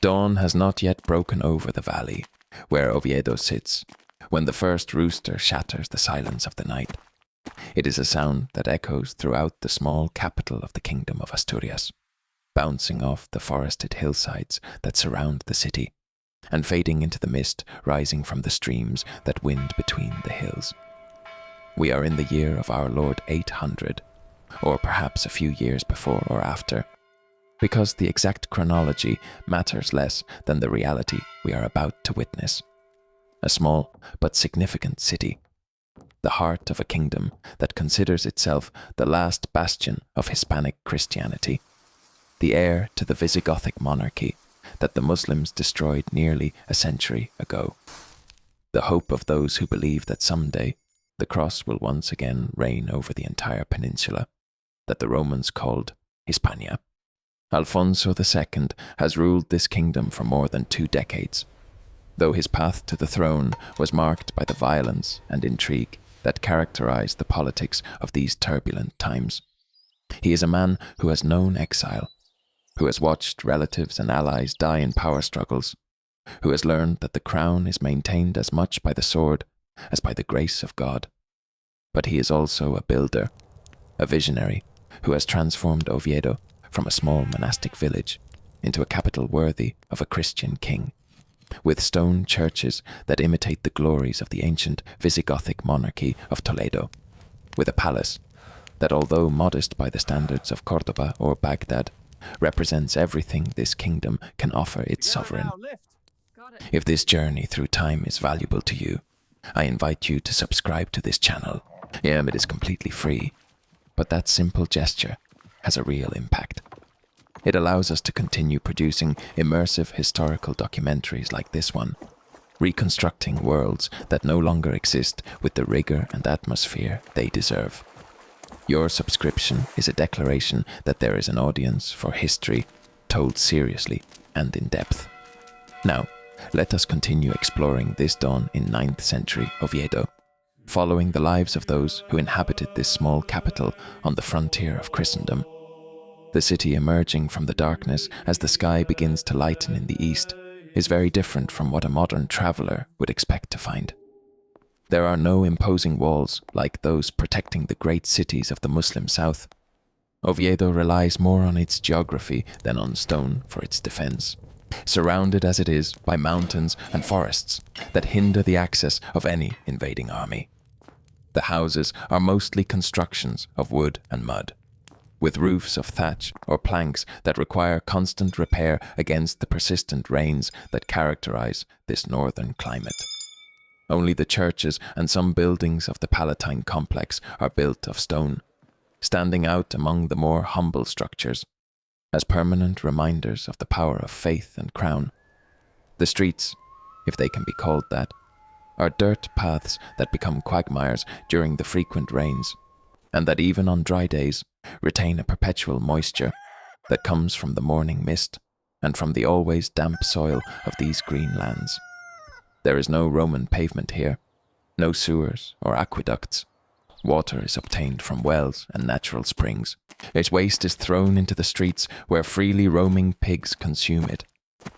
Dawn has not yet broken over the valley where Oviedo sits, when the first rooster shatters the silence of the night. It is a sound that echoes throughout the small capital of the Kingdom of Asturias, bouncing off the forested hillsides that surround the city, and fading into the mist rising from the streams that wind between the hills. We are in the year of our Lord 800, or perhaps a few years before or after, because the exact chronology matters less than the reality we are about to witness. A small but significant city, the heart of a kingdom that considers itself the last bastion of Hispanic Christianity, the heir to the Visigothic monarchy that the Muslims destroyed nearly a century ago. The hope of those who believe that someday the cross will once again reign over the entire peninsula that the Romans called Hispania. Alfonso II has ruled this kingdom for more than 2 decades, though his path to the throne was marked by the violence and intrigue that characterized the politics of these turbulent times. He is a man who has known exile, who has watched relatives and allies die in power struggles, who has learned that the crown is maintained as much by the sword as by the grace of God. But he is also a builder, a visionary who has transformed Oviedo from a small monastic village into a capital worthy of a Christian king, with stone churches that imitate the glories of the ancient Visigothic monarchy of Toledo, with a palace that, although modest by the standards of Cordoba or Baghdad, represents everything this kingdom can offer its sovereign. If this journey through time is valuable to you, I invite you to subscribe to this channel. It is completely free, but that simple gesture has a real impact. It allows us to continue producing immersive historical documentaries like this one, reconstructing worlds that no longer exist with the rigor and atmosphere they deserve. Your subscription is a declaration that there is an audience for history told seriously and in depth. Now, let us continue exploring this dawn in 9th century Oviedo, following the lives of those who inhabited this small capital on the frontier of Christendom. The city emerging from the darkness as the sky begins to lighten in the east is very different from what a modern traveler would expect to find. There are no imposing walls like those protecting the great cities of the Muslim south. Oviedo relies more on its geography than on stone for its defense, surrounded as it is by mountains and forests that hinder the access of any invading army. The houses are mostly constructions of wood and mud, with roofs of thatch or planks that require constant repair against the persistent rains that characterize this northern climate. Only the churches and some buildings of the Palatine complex are built of stone, standing out among the more humble structures, as permanent reminders of the power of faith and crown. The streets, if they can be called that, are dirt paths that become quagmires during the frequent rains, and that even on dry days retain a perpetual moisture that comes from the morning mist and from the always damp soil of these green lands. There is no Roman pavement here, no sewers or aqueducts. Water is obtained from wells and natural springs. Its waste is thrown into the streets where freely roaming pigs consume it,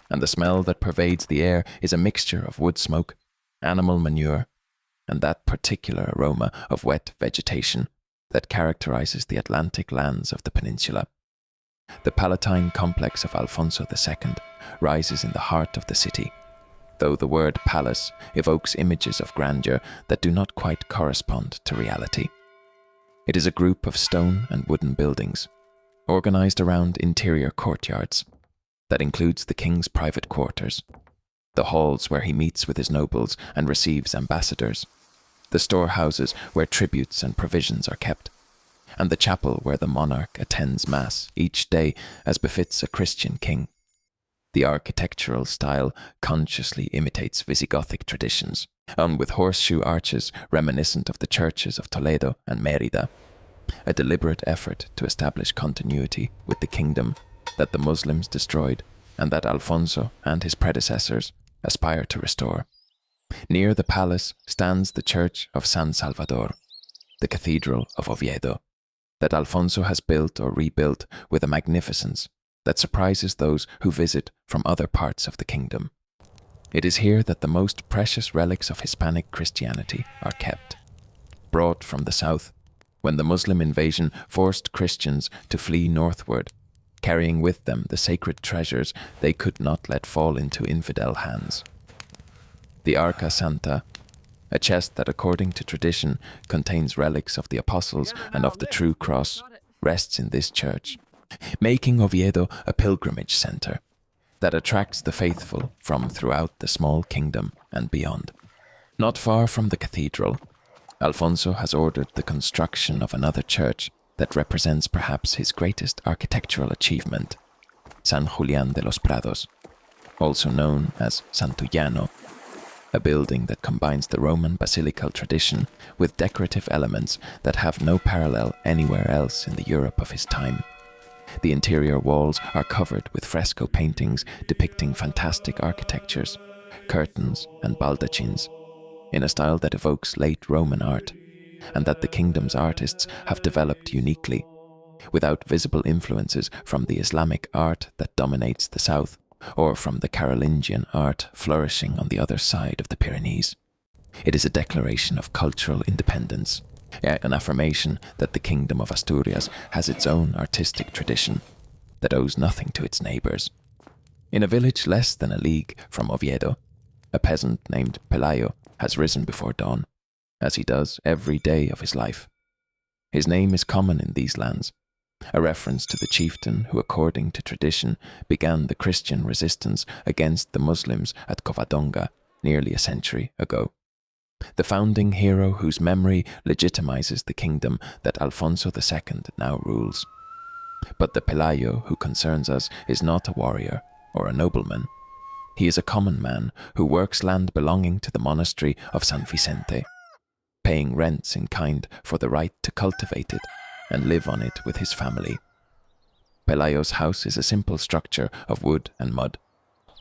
and the smell that pervades the air is a mixture of wood smoke, animal manure, and that particular aroma of wet vegetation that characterizes the Atlantic lands of the peninsula. The Palatine complex of Alfonso II rises in the heart of the city, though the word palace evokes images of grandeur that do not quite correspond to reality. It is a group of stone and wooden buildings, organized around interior courtyards, that includes the king's private quarters, the halls where he meets with his nobles and receives ambassadors, the storehouses where tributes and provisions are kept, and the chapel where the monarch attends mass each day as befits a Christian king. The architectural style consciously imitates Visigothic traditions, with horseshoe arches reminiscent of the churches of Toledo and Mérida, a deliberate effort to establish continuity with the kingdom that the Muslims destroyed and that Alfonso and his predecessors aspire to restore. Near the palace stands the church of San Salvador, the cathedral of Oviedo, that Alfonso has built or rebuilt with a magnificence that surprises those who visit from other parts of the kingdom. It is here that the most precious relics of Hispanic Christianity are kept. Brought from the south, when the Muslim invasion forced Christians to flee northward, carrying with them the sacred treasures they could not let fall into infidel hands. The Arca Santa, a chest that according to tradition contains relics of the apostles and of the true cross, rests in this church, making Oviedo a pilgrimage center that attracts the faithful from throughout the small kingdom and beyond. Not far from the cathedral, Alfonso has ordered the construction of another church that represents perhaps his greatest architectural achievement, San Julián de los Prados, also known as Santullano, a building that combines the Roman basilical tradition with decorative elements that have no parallel anywhere else in the Europe of his time. The interior walls are covered with fresco paintings depicting fantastic architectures, curtains and baldachins, in a style that evokes late Roman art, and that the kingdom's artists have developed uniquely, without visible influences from the Islamic art that dominates the south, or from the Carolingian art flourishing on the other side of the Pyrenees. It is a declaration of cultural independence, an affirmation that the Kingdom of Asturias has its own artistic tradition, that owes nothing to its neighbours. In a village less than a league from Oviedo, a peasant named Pelayo has risen before dawn, as he does every day of his life. His name is common in these lands, a reference to the chieftain who, according to tradition, began the Christian resistance against the Muslims at Covadonga nearly a century ago. The founding hero whose memory legitimizes the kingdom that Alfonso II now rules. But the Pelayo who concerns us is not a warrior or a nobleman. He is a common man who works land belonging to the monastery of San Vicente, paying rents in kind for the right to cultivate it and live on it with his family. Pelayo's house is a simple structure of wood and mud,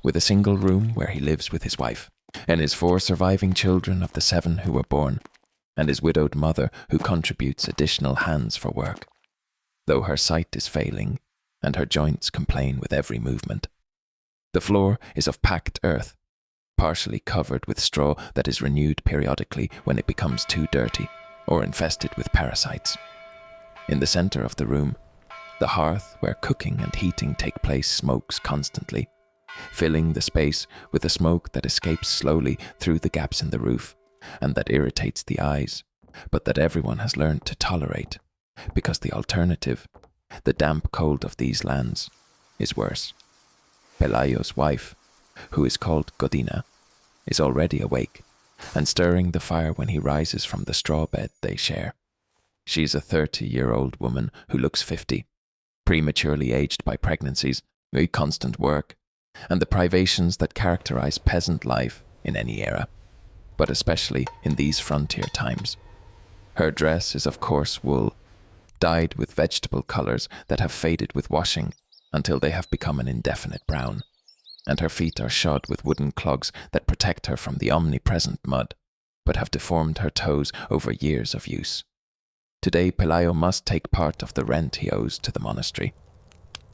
with a single room where he lives with his wife, and his 4 surviving children of the 7 who were born, and his widowed mother who contributes additional hands for work, though her sight is failing and her joints complain with every movement. The floor is of packed earth, partially covered with straw that is renewed periodically when it becomes too dirty or infested with parasites. In the center of the room, the hearth where cooking and heating take place smokes constantly, filling the space with a smoke that escapes slowly through the gaps in the roof and that irritates the eyes, but that everyone has learned to tolerate, because the alternative, the damp cold of these lands, is worse. Pelayo's wife, who is called Godina, is already awake and stirring the fire when he rises from the straw bed they share. She is a 30-year-old woman who looks 50, prematurely aged by pregnancies, constant work, and the privations that characterize peasant life in any era, but especially in these frontier times. Her dress is of coarse wool, dyed with vegetable colors that have faded with washing until they have become an indefinite brown, and her feet are shod with wooden clogs that protect her from the omnipresent mud, but have deformed her toes over years of use. Today Pelayo must take part of the rent he owes to the monastery.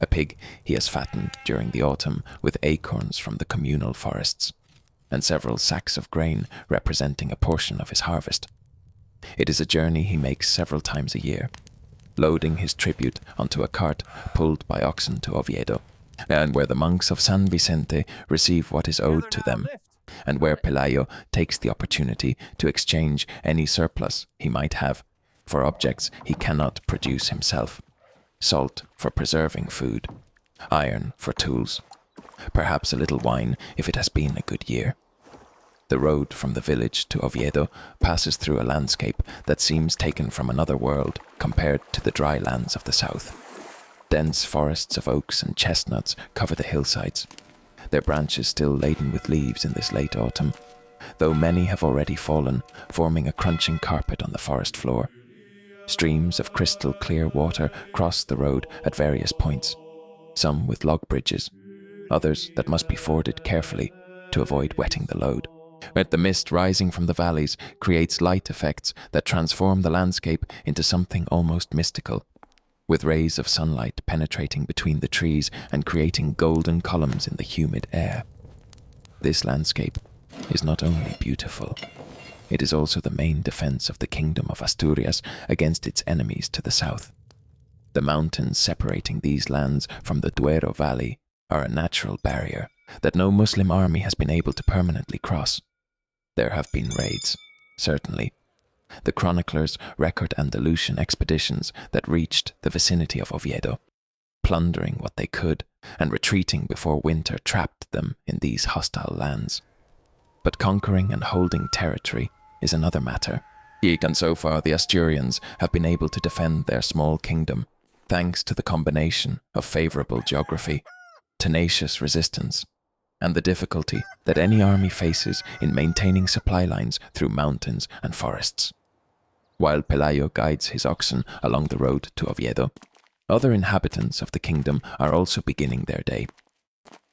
A pig he has fattened during the autumn with acorns from the communal forests, and several sacks of grain representing a portion of his harvest. It is a journey he makes several times a year, loading his tribute onto a cart pulled by oxen to Oviedo, and where the monks of San Vicente receive what is owed to them, and where Pelayo takes the opportunity to exchange any surplus he might have for objects he cannot produce himself: salt for preserving food, iron for tools, perhaps a little wine if it has been a good year. The road from the village to Oviedo passes through a landscape that seems taken from another world compared to the dry lands of the south. Dense forests of oaks and chestnuts cover the hillsides, their branches still laden with leaves in this late autumn, though many have already fallen, forming a crunching carpet on the forest floor. Streams of crystal clear water cross the road at various points, some with log bridges, others that must be forded carefully to avoid wetting the load. But the mist rising from the valleys creates light effects that transform the landscape into something almost mystical. with rays of sunlight penetrating between the trees and creating golden columns in the humid air. This landscape is not only beautiful, it is also the main defense of the Kingdom of Asturias against its enemies to the south. The mountains separating these lands from the Duero Valley are a natural barrier that no Muslim army has been able to permanently cross. There have been raids, certainly. The chroniclers record Andalusian expeditions that reached the vicinity of Oviedo, plundering what they could and retreating before winter trapped them in these hostile lands. But conquering and holding territory is another matter. And so far the Asturians have been able to defend their small kingdom, thanks to the combination of favourable geography, tenacious resistance, and the difficulty that any army faces in maintaining supply lines through mountains and forests. While Pelayo guides his oxen along the road to Oviedo, other inhabitants of the kingdom are also beginning their day.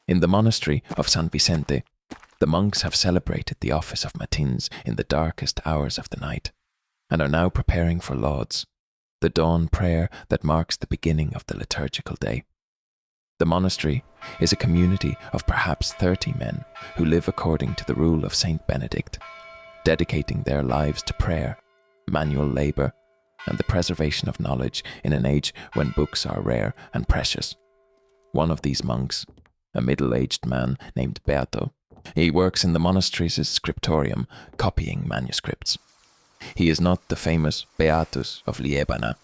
In the monastery of San Vicente, the monks have celebrated the office of matins in the darkest hours of the night, and are now preparing for lauds, the dawn prayer that marks the beginning of the liturgical day. The monastery is a community of perhaps 30 men who live according to the rule of Saint Benedict, dedicating their lives to prayer, manual labour, and the preservation of knowledge in an age when books are rare and precious. One of these monks, a middle-aged man named Beato, he works in the monastery's scriptorium, copying manuscripts. He is not the famous Beatus of Liébana,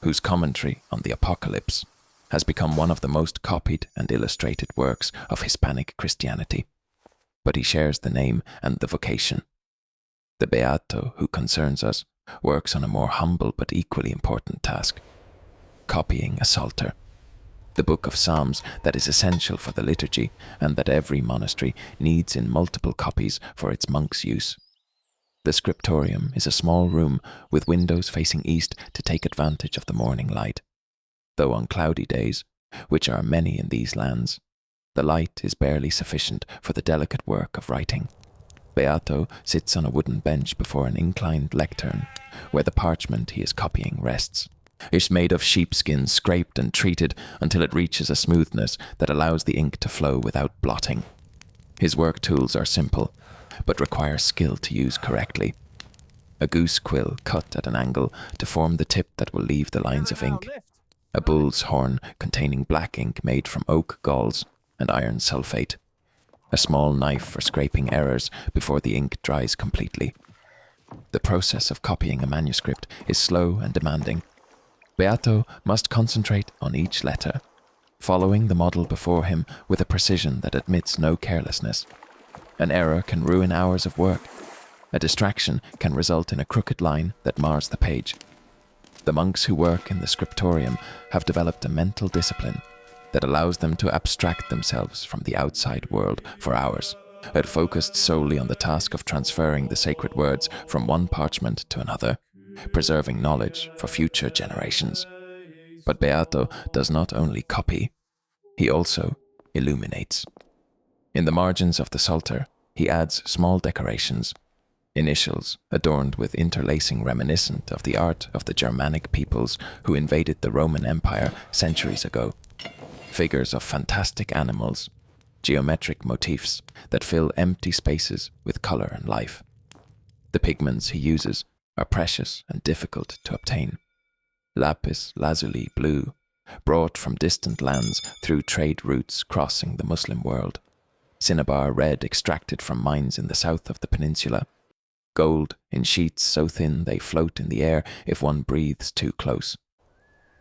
whose commentary on the Apocalypse has become one of the most copied and illustrated works of Hispanic Christianity, but he shares the name and the vocation. The Beato who concerns us works on a more humble but equally important task, copying a psalter, the book of Psalms that is essential for the liturgy and that every monastery needs in multiple copies for its monks' use. The scriptorium is a small room with windows facing east to take advantage of the morning light. Though on cloudy days, which are many in these lands, the light is barely sufficient for the delicate work of writing. Beato sits on a wooden bench before an inclined lectern, where the parchment he is copying rests. It's made of sheepskin scraped and treated until it reaches a smoothness that allows the ink to flow without blotting. His work tools are simple, but require skill to use correctly. A goose quill cut at an angle to form the tip that will leave the lines of ink. A bull's horn containing black ink made from oak galls and iron sulfate. A small knife for scraping errors before the ink dries completely. The process of copying a manuscript is slow and demanding. Beato must concentrate on each letter, following the model before him with a precision that admits no carelessness. An error can ruin hours of work. A distraction can result in a crooked line that mars the page. The monks who work in the scriptorium have developed a mental discipline that allows them to abstract themselves from the outside world for hours, and focused solely on the task of transferring the sacred words from one parchment to another, preserving knowledge for future generations. But Beato does not only copy, he also illuminates. In the margins of the psalter, he adds small decorations, initials adorned with interlacing reminiscent of the art of the Germanic peoples who invaded the Roman Empire centuries ago. Figures of fantastic animals, geometric motifs that fill empty spaces with color and life. The pigments he uses are precious and difficult to obtain. Lapis lazuli blue, brought from distant lands through trade routes crossing the Muslim world. Cinnabar red extracted from mines in the south of the peninsula. Gold in sheets so thin they float in the air if one breathes too close.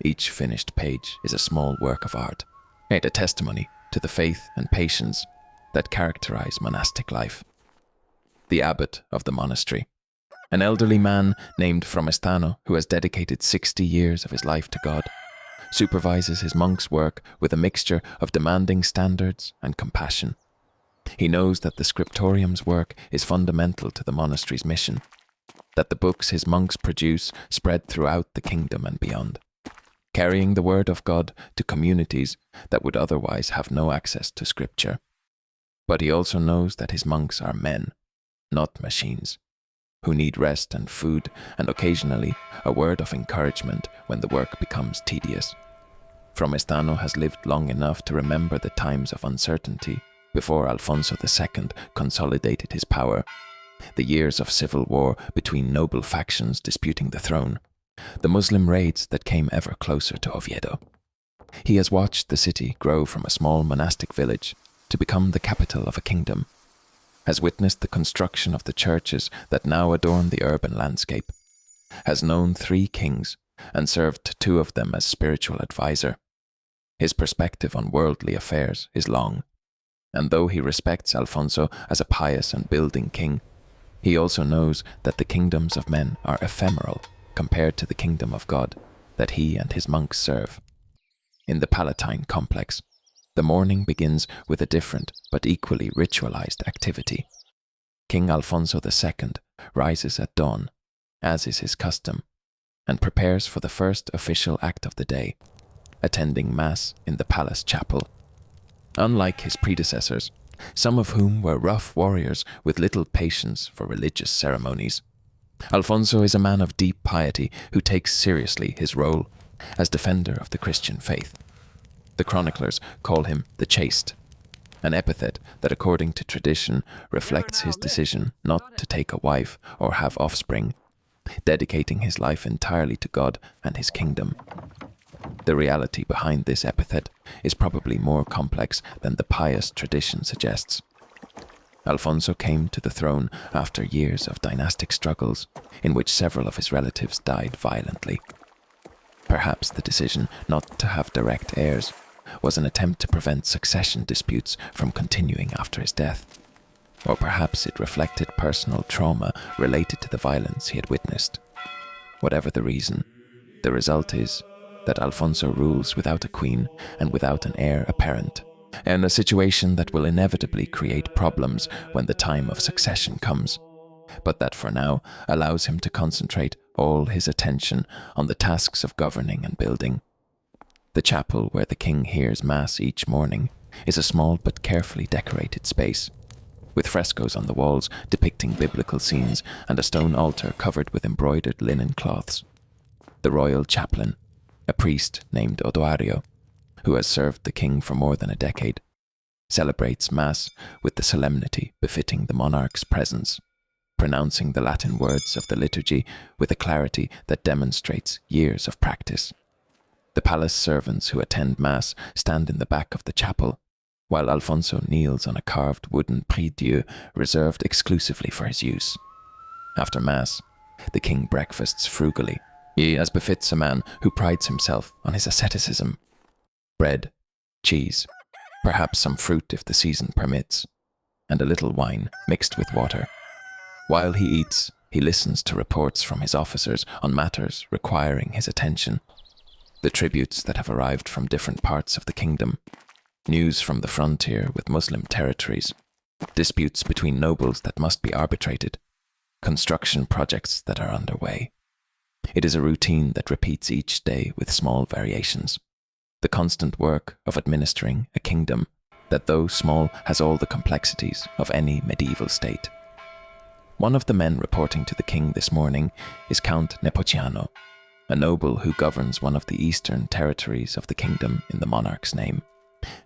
Each finished page is a small work of art, a testimony to the faith and patience that characterize monastic life. The abbot of the monastery, an elderly man named Fromestano who has dedicated 60 years of his life to God, supervises his monks' work with a mixture of demanding standards and compassion. He knows that the scriptorium's work is fundamental to the monastery's mission, that the books his monks produce spread throughout the kingdom and beyond, carrying the word of God to communities that would otherwise have no access to scripture. But he also knows that his monks are men, not machines. who need rest and food, and occasionally a word of encouragement when the work becomes tedious. Fromestano has lived long enough to remember the times of uncertainty before Alfonso II consolidated his power, the years of civil war between noble factions disputing the throne, the Muslim raids that came ever closer to Oviedo. He has watched the city grow from a small monastic village to become the capital of a kingdom, has witnessed the construction of the churches that now adorn the urban landscape, has known 3 kings and served 2 of them as spiritual advisor. His perspective on worldly affairs is long, and though he respects Alfonso as a pious and building king, he also knows that the kingdoms of men are ephemeral compared to the kingdom of God that he and his monks serve. In the Palatine complex, the morning begins with a different but equally ritualized activity. King Alfonso II rises at dawn, as is his custom, and prepares for the first official act of the day, attending Mass in the palace chapel. Unlike his predecessors, some of whom were rough warriors with little patience for religious ceremonies, Alfonso is a man of deep piety who takes seriously his role as defender of the Christian faith. The chroniclers call him the Chaste, an epithet that, according to tradition, reflects his decision not to take a wife or have offspring, dedicating his life entirely to God and his kingdom. The reality behind this epithet is probably more complex than the pious tradition suggests. Alfonso came to the throne after years of dynastic struggles in which several of his relatives died violently. Perhaps the decision not to have direct heirs was an attempt to prevent succession disputes from continuing after his death. Or perhaps it reflected personal trauma related to the violence he had witnessed. Whatever the reason, the result is that Alfonso rules without a queen and without an heir apparent, in a situation that will inevitably create problems when the time of succession comes, but that for now allows him to concentrate all his attention on the tasks of governing and building. The chapel where the king hears Mass each morning is a small but carefully decorated space, with frescoes on the walls depicting biblical scenes and a stone altar covered with embroidered linen cloths. The royal chaplain, a priest named Odoario, who has served the king for more than a decade, celebrates Mass with the solemnity befitting the monarch's presence, pronouncing the Latin words of the liturgy with a clarity that demonstrates years of practice. The palace servants who attend Mass stand in the back of the chapel, while Alfonso kneels on a carved wooden prie-dieu reserved exclusively for his use. After Mass, the king breakfasts frugally, as befits a man who prides himself on his asceticism. Bread, cheese, perhaps some fruit if the season permits, and a little wine mixed with water. While he eats, he listens to reports from his officers on matters requiring his attention. The tributes that have arrived from different parts of the kingdom, news from the frontier with Muslim territories, disputes between nobles that must be arbitrated, construction projects that are underway. It is a routine that repeats each day with small variations. The constant work of administering a kingdom that, though small, has all the complexities of any medieval state. One of the men reporting to the king this morning is Count Nepociano, a noble who governs one of the eastern territories of the kingdom in the monarch's name.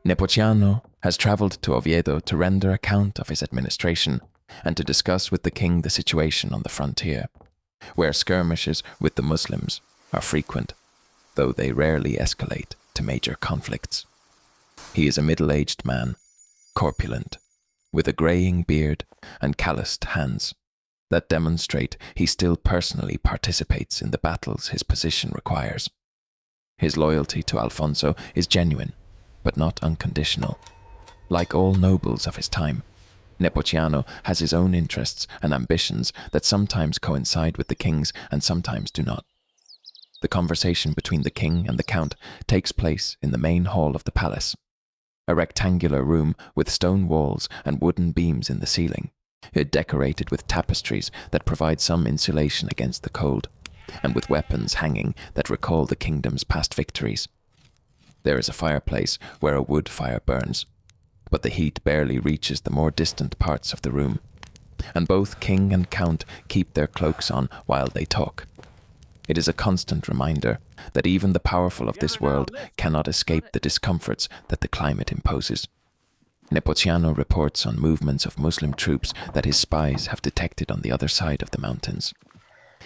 Nepociano has travelled to Oviedo to render account of his administration and to discuss with the king the situation on the frontier, where skirmishes with the Muslims are frequent, though they rarely escalate to major conflicts. He is a middle-aged man, corpulent, with a greying beard and calloused hands that demonstrate he still personally participates in the battles his position requires. His loyalty to Alfonso is genuine, but not unconditional. Like all nobles of his time, Nepociano has his own interests and ambitions that sometimes coincide with the king's and sometimes do not. The conversation between the king and the count takes place in the main hall of the palace, a rectangular room with stone walls and wooden beams in the ceiling, decorated with tapestries that provide some insulation against the cold, and with weapons hanging that recall the kingdom's past victories. There is a fireplace where a wood fire burns, but the heat barely reaches the more distant parts of the room. and both king and count keep their cloaks on while they talk. It is a constant reminder that even the powerful of this world cannot escape the discomforts that the climate imposes. Nepociano reports on movements of Muslim troops that his spies have detected on the other side of the mountains.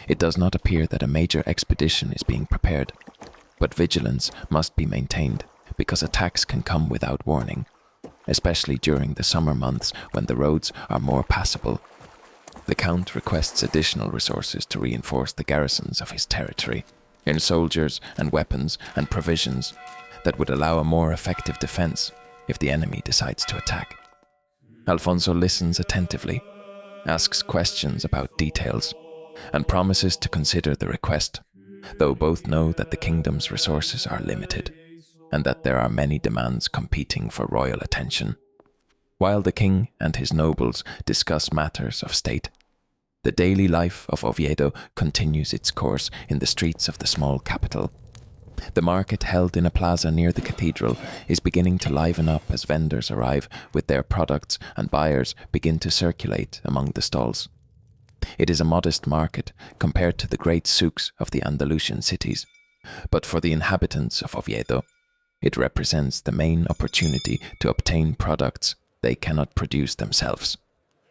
It does not appear that a major expedition is being prepared, but vigilance must be maintained because attacks can come without warning, especially during the summer months when the roads are more passable. The Count requests additional resources to reinforce the garrisons of his territory, in soldiers and weapons and provisions that would allow a more effective defense if the enemy decides to attack. Alfonso listens attentively, asks questions about details, and promises to consider the request, though both know that the kingdom's resources are limited and that there are many demands competing for royal attention. While the king and his nobles discuss matters of state, the daily life of Oviedo continues its course in the streets of the small capital. The market held in a plaza near the cathedral is beginning to liven up as vendors arrive with their products and buyers begin to circulate among the stalls. It is a modest market compared to the great souks of the Andalusian cities, but for the inhabitants of Oviedo, it represents the main opportunity to obtain products they cannot produce themselves,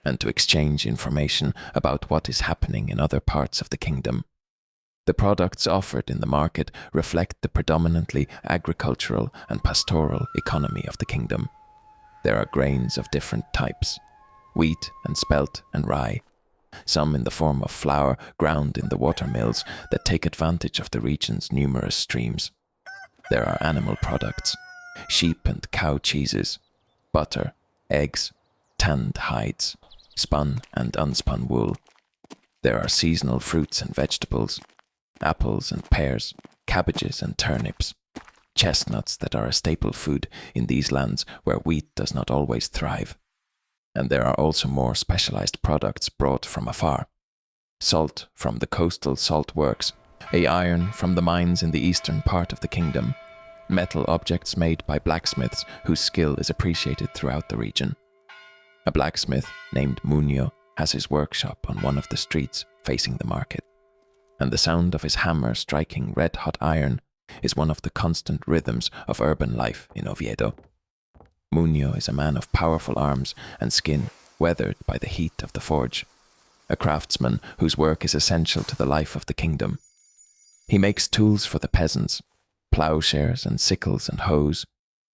and to exchange information about what is happening in other parts of the kingdom. The products offered in the market reflect the predominantly agricultural and pastoral economy of the kingdom. There are grains of different types, wheat and spelt and rye, some in the form of flour ground in the watermills that take advantage of the region's numerous streams. There are animal products, sheep and cow cheeses, butter, eggs, tanned hides, spun and unspun wool. There are seasonal fruits and vegetables, apples and pears, cabbages and turnips, chestnuts that are a staple food in these lands where wheat does not always thrive. And there are also more specialized products brought from afar. Salt from the coastal salt works, iron from the mines in the eastern part of the kingdom, metal objects made by blacksmiths whose skill is appreciated throughout the region. A blacksmith named Muño has his workshop on one of the streets facing the market, and the sound of his hammer striking red-hot iron is one of the constant rhythms of urban life in Oviedo. Muño is a man of powerful arms and skin weathered by the heat of the forge, a craftsman whose work is essential to the life of the kingdom. He makes tools for the peasants, plowshares and sickles and hoes,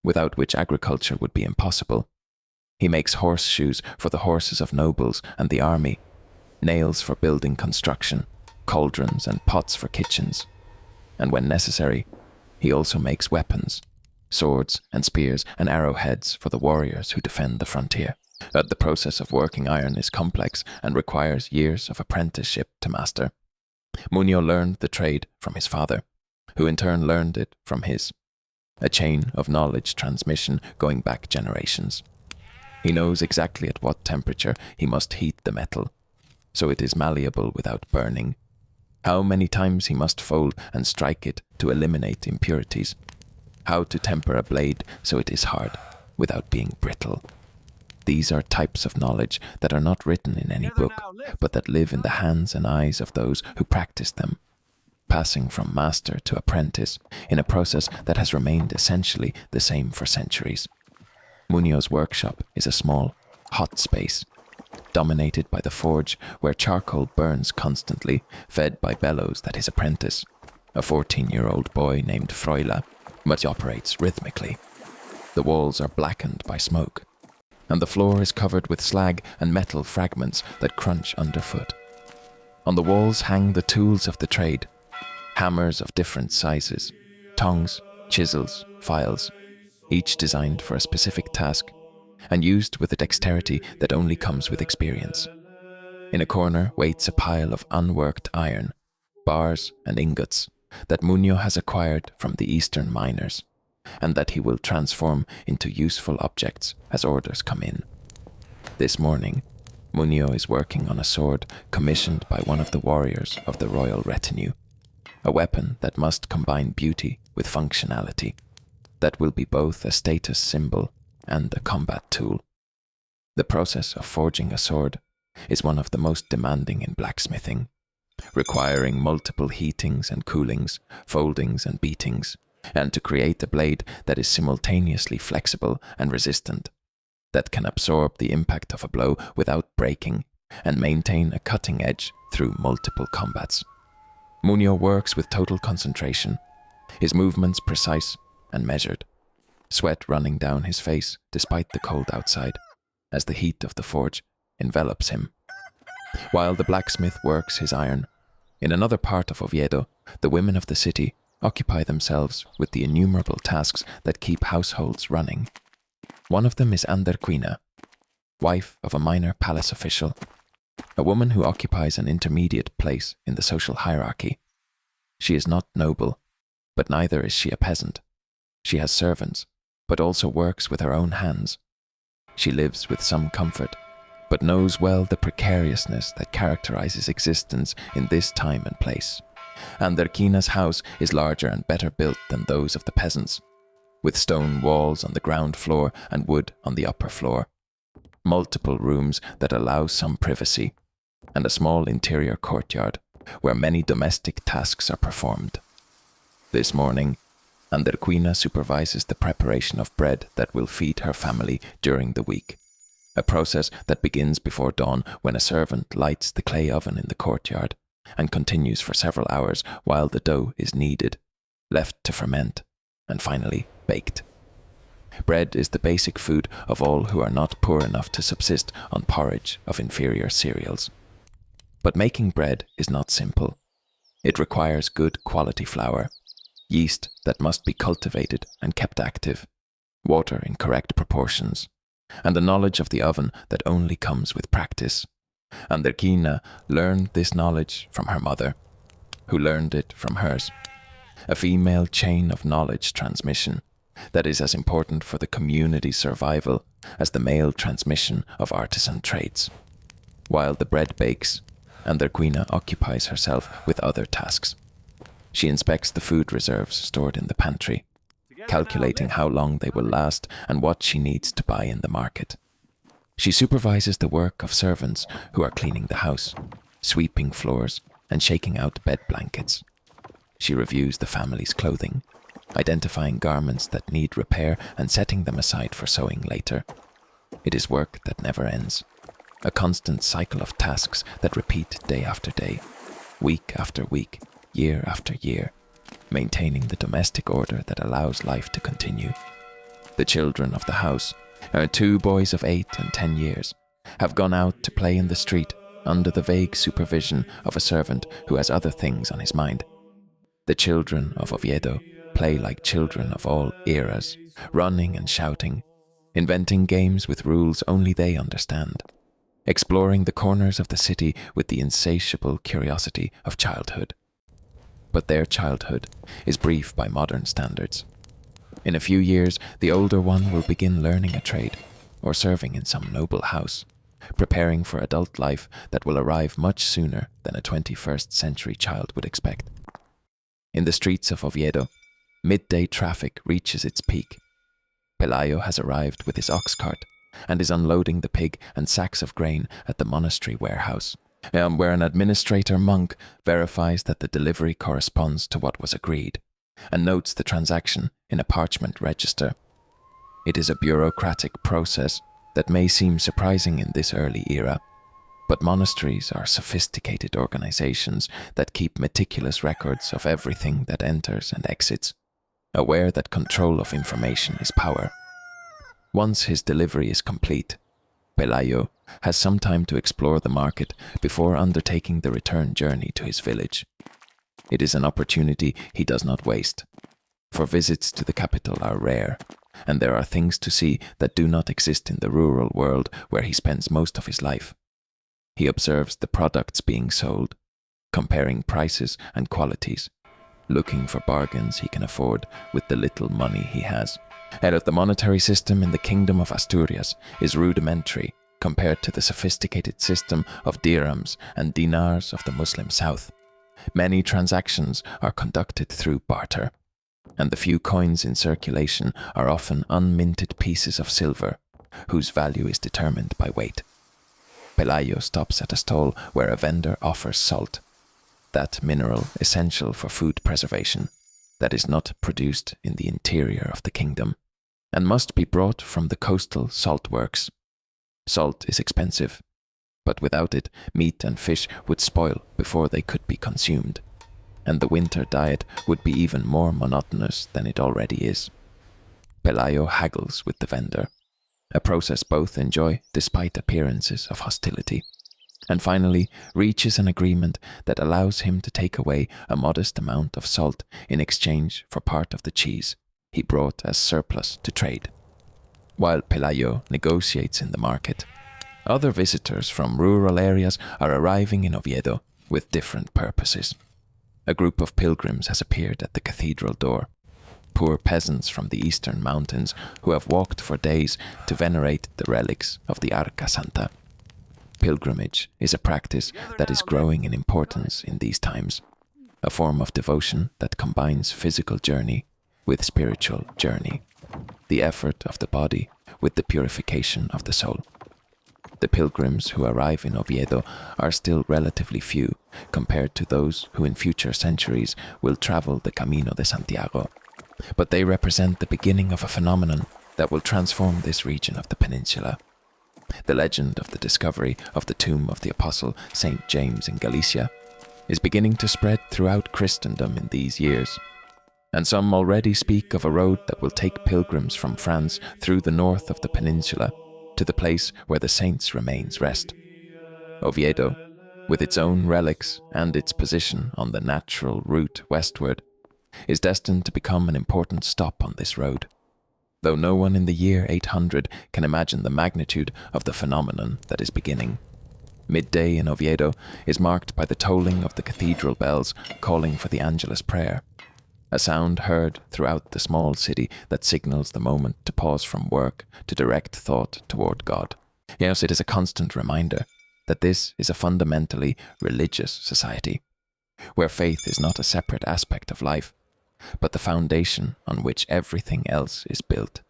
without which agriculture would be impossible. He makes horseshoes for the horses of nobles and the army, nails for building construction, cauldrons and pots for kitchens. And when necessary, he also makes weapons, swords and spears and arrowheads for the warriors who defend the frontier. The process of working iron is complex and requires years of apprenticeship to master. Muño learned the trade from his father, who in turn learned it from his, a chain of knowledge transmission going back generations. He knows exactly at what temperature he must heat the metal, so it is malleable without burning, how many times he must fold and strike it to eliminate impurities, how to temper a blade so it is hard without being brittle. These are types of knowledge that are not written in any book, but that live in the hands and eyes of those who practice them, passing from master to apprentice in a process that has remained essentially the same for centuries. Muño's workshop is a small, hot space, dominated by the forge where charcoal burns constantly, fed by bellows that his apprentice, a 14-year-old boy named Froila, much operates rhythmically. The walls are blackened by smoke, and the floor is covered with slag and metal fragments that crunch underfoot. On the walls hang the tools of the trade, hammers of different sizes, tongs, chisels, files, each designed for a specific task and used with a dexterity that only comes with experience. In a corner waits a pile of unworked iron, bars and ingots that Muño has acquired from the eastern miners, and that he will transform into useful objects as orders come in. This morning, Muño is working on a sword commissioned by one of the warriors of the royal retinue, a weapon that must combine beauty with functionality, that will be both a status symbol and a combat tool. The process of forging a sword is one of the most demanding in blacksmithing, requiring multiple heatings and coolings, foldings and beatings, and to create a blade that is simultaneously flexible and resistant, that can absorb the impact of a blow without breaking, and maintain a cutting edge through multiple combats. Munio works with total concentration, his movements precise and measured, sweat running down his face despite the cold outside, as the heat of the forge envelops him. While the blacksmith works his iron, in another part of Oviedo, the women of the city occupy themselves with the innumerable tasks that keep households running. One of them is Anderquina, wife of a minor palace official, a woman who occupies an intermediate place in the social hierarchy. She is not noble, but neither is she a peasant. She has servants, but also works with her own hands. She lives with some comfort, but knows well the precariousness that characterizes existence in this time and place. Anderquina's house is larger and better built than those of the peasants, with stone walls on the ground floor and wood on the upper floor, multiple rooms that allow some privacy, and a small interior courtyard where many domestic tasks are performed. This morning, Anderquina supervises the preparation of bread that will feed her family during the week, a process that begins before dawn when a servant lights the clay oven in the courtyard and continues for several hours while the dough is kneaded, left to ferment, and finally baked. Bread is the basic food of all who are not poor enough to subsist on porridge of inferior cereals. But making bread is not simple. It requires good quality flour, yeast that must be cultivated and kept active, water in correct proportions, and a knowledge of the oven that only comes with practice. Anderquina learned this knowledge from her mother, who learned it from hers, a female chain of knowledge transmission that is as important for the community's survival as the male transmission of artisan trades. While the bread bakes, Anderquina occupies herself with other tasks. She inspects the food reserves stored in the pantry, calculating how long they will last and what she needs to buy in the market. She supervises the work of servants who are cleaning the house, sweeping floors, and shaking out bed blankets. She reviews the family's clothing, identifying garments that need repair and setting them aside for sewing later. It is work that never ends, a constant cycle of tasks that repeat day after day, week after week, year after year, maintaining the domestic order that allows life to continue. The children of the house, our 2 boys of 8 and 10 years, have gone out to play in the street under the vague supervision of a servant who has other things on his mind. The children of Oviedo play like children of all eras, running and shouting, inventing games with rules only they understand, exploring the corners of the city with the insatiable curiosity of childhood. But their childhood is brief by modern standards. In a few years, the older one will begin learning a trade or serving in some noble house, preparing for adult life that will arrive much sooner than a 21st century child would expect. In the streets of Oviedo, midday traffic reaches its peak. Pelayo has arrived with his ox cart and is unloading the pig and sacks of grain at the monastery warehouse, where an administrator monk verifies that the delivery corresponds to what was agreed and notes the transaction in a parchment register. It is a bureaucratic process that may seem surprising in this early era, but monasteries are sophisticated organizations that keep meticulous records of everything that enters and exits, aware that control of information is power. Once his delivery is complete, Pelayo has some time to explore the market before undertaking the return journey to his village. It is an opportunity he does not waste, for visits to the capital are rare, and there are things to see that do not exist in the rural world where he spends most of his life. He observes the products being sold, comparing prices and qualities, looking for bargains he can afford with the little money he has. And the monetary system in the Kingdom of Asturias is rudimentary compared to the sophisticated system of dirhams and dinars of the Muslim South. Many transactions are conducted through barter, and the few coins in circulation are often unminted pieces of silver, whose value is determined by weight. Pelayo stops at a stall where a vendor offers salt, that mineral essential for food preservation, that is not produced in the interior of the kingdom, and must be brought from the coastal salt works. Salt is expensive, but without it, meat and fish would spoil before they could be consumed, and the winter diet would be even more monotonous than it already is. Pelayo haggles with the vendor, a process both enjoy despite appearances of hostility, and finally reaches an agreement that allows him to take away a modest amount of salt in exchange for part of the cheese he brought as surplus to trade. While Pelayo negotiates in the market, other visitors from rural areas are arriving in Oviedo with different purposes. A group of pilgrims has appeared at the cathedral door, poor peasants from the eastern mountains who have walked for days to venerate the relics of the Arca Santa. Pilgrimage is a practice that is growing in importance in these times, a form of devotion that combines physical journey with spiritual journey, the effort of the body with the purification of the soul. The pilgrims who arrive in Oviedo are still relatively few compared to those who in future centuries will travel the Camino de Santiago, but they represent the beginning of a phenomenon that will transform this region of the peninsula. The legend of the discovery of the tomb of the Apostle St. James in Galicia is beginning to spread throughout Christendom in these years, and some already speak of a road that will take pilgrims from France through the north of the peninsula to the place where the saints' remains rest. Oviedo, with its own relics and its position on the natural route westward, is destined to become an important stop on this road, though no one in the year 800 can imagine the magnitude of the phenomenon that is beginning. Midday in Oviedo is marked by the tolling of the cathedral bells calling for the Angelus prayer, a sound heard throughout the small city that signals the moment to pause from work to direct thought toward God. Yes, it is a constant reminder that this is a fundamentally religious society, where faith is not a separate aspect of life, but the foundation on which everything else is built.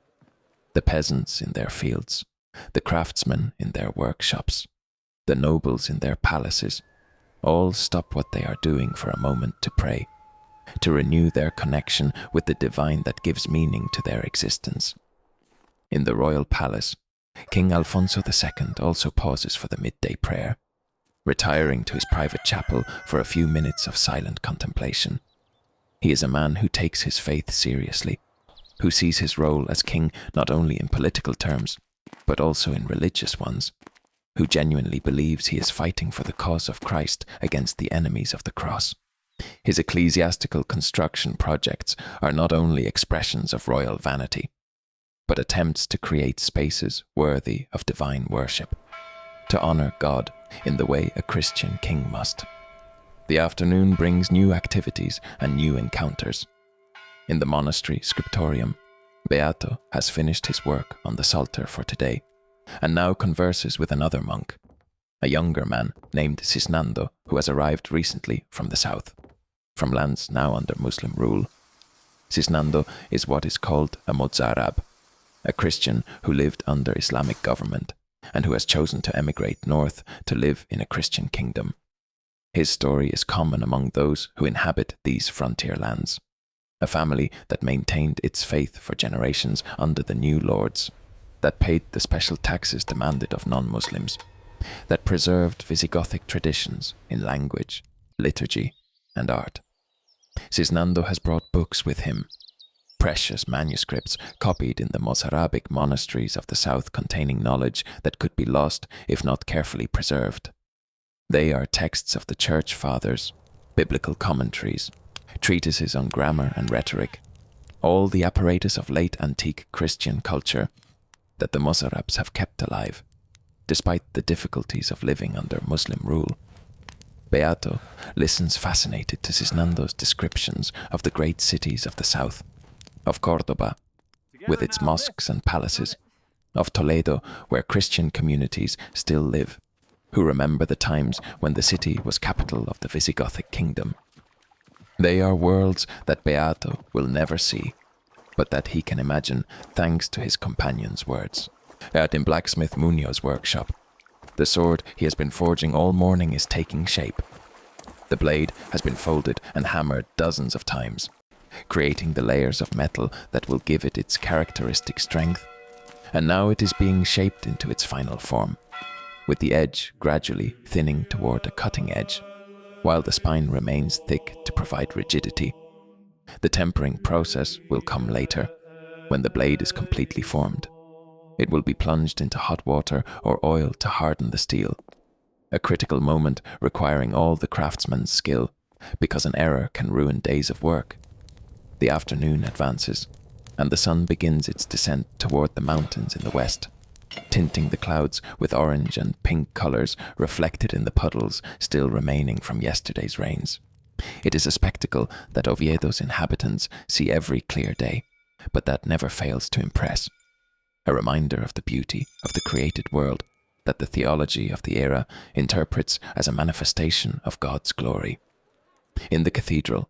The peasants in their fields, the craftsmen in their workshops, the nobles in their palaces, all stop what they are doing for a moment to pray, to renew their connection with the divine that gives meaning to their existence. In the royal palace, King Alfonso II also pauses for the midday prayer, retiring to his private chapel for a few minutes of silent contemplation. He is a man who takes his faith seriously, who sees his role as king not only in political terms, but also in religious ones, who genuinely believes he is fighting for the cause of Christ against the enemies of the cross. His ecclesiastical construction projects are not only expressions of royal vanity, but attempts to create spaces worthy of divine worship, to honor God in the way a Christian king must. The afternoon brings new activities and new encounters. In the monastery scriptorium, Beato has finished his work on the Psalter for today, and now converses with another monk, a younger man named Cisnando, who has arrived recently from the south, from lands now under Muslim rule. Cisnando is what is called a Mozarab, a Christian who lived under Islamic government and who has chosen to emigrate north to live in a Christian kingdom. His story is common among those who inhabit these frontier lands, a family that maintained its faith for generations under the new lords, that paid the special taxes demanded of non-Muslims, that preserved Visigothic traditions in language, liturgy, and art. Cisnando has brought books with him, precious manuscripts copied in the Mozarabic monasteries of the south containing knowledge that could be lost if not carefully preserved. They are texts of the Church Fathers, biblical commentaries, treatises on grammar and rhetoric, all the apparatus of late antique Christian culture that the Mozarabs have kept alive, despite the difficulties of living under Muslim rule. Beato listens fascinated to Cisnando's descriptions of the great cities of the south, of Córdoba, with its mosques and palaces, of Toledo, where Christian communities still live, who remember the times when the city was capital of the Visigothic kingdom. They are worlds that Beato will never see, but that he can imagine thanks to his companion's words. Out in blacksmith Munio's workshop, The sword he has been forging all morning is taking shape. The blade has been folded and hammered dozens of times, creating the layers of metal that will give it its characteristic strength, and now it is being shaped into its final form, with the edge gradually thinning toward a cutting edge, while the spine remains thick to provide rigidity. The tempering process will come later, when the blade is completely formed. It will be plunged into hot water or oil to harden the steel, a critical moment requiring all the craftsman's skill, because an error can ruin days of work. The afternoon advances, and the sun begins its descent toward the mountains in the west, tinting the clouds with orange and pink colors reflected in the puddles still remaining from yesterday's rains. It is a spectacle that Oviedo's inhabitants see every clear day, but that never fails to impress. A reminder of the beauty of the created world that the theology of the era interprets as a manifestation of God's glory. In the cathedral,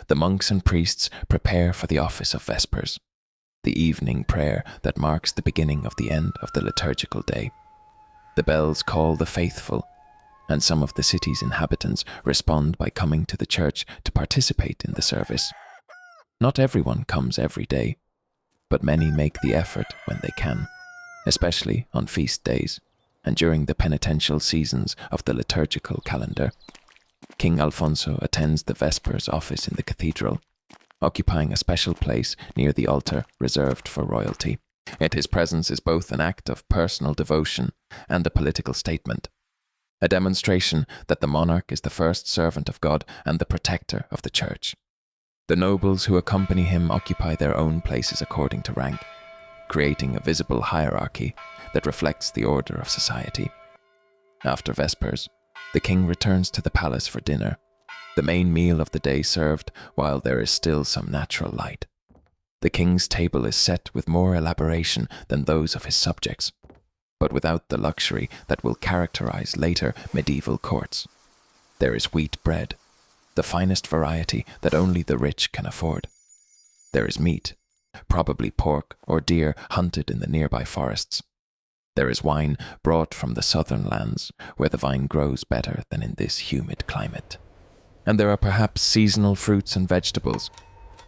the monks and priests prepare for the office of Vespers, the evening prayer that marks the beginning of the end of the liturgical day. The bells call the faithful, and some of the city's inhabitants respond by coming to the church to participate in the service. Not everyone comes every day, but many make the effort when they can, especially on feast days and during the penitential seasons of the liturgical calendar. King Alfonso attends the Vespers office in the cathedral, occupying a special place near the altar reserved for royalty. Yet his presence is both an act of personal devotion and a political statement, a demonstration that the monarch is the first servant of God and the protector of the church. The nobles who accompany him occupy their own places according to rank, creating a visible hierarchy that reflects the order of society. After Vespers, the king returns to the palace for dinner, the main meal of the day served while there is still some natural light. The king's table is set with more elaboration than those of his subjects, but without the luxury that will characterize later medieval courts. There is wheat bread, the finest variety that only the rich can afford. There is meat, probably pork or deer hunted in the nearby forests. There is wine brought from the southern lands, where the vine grows better than in this humid climate. And there are perhaps seasonal fruits and vegetables,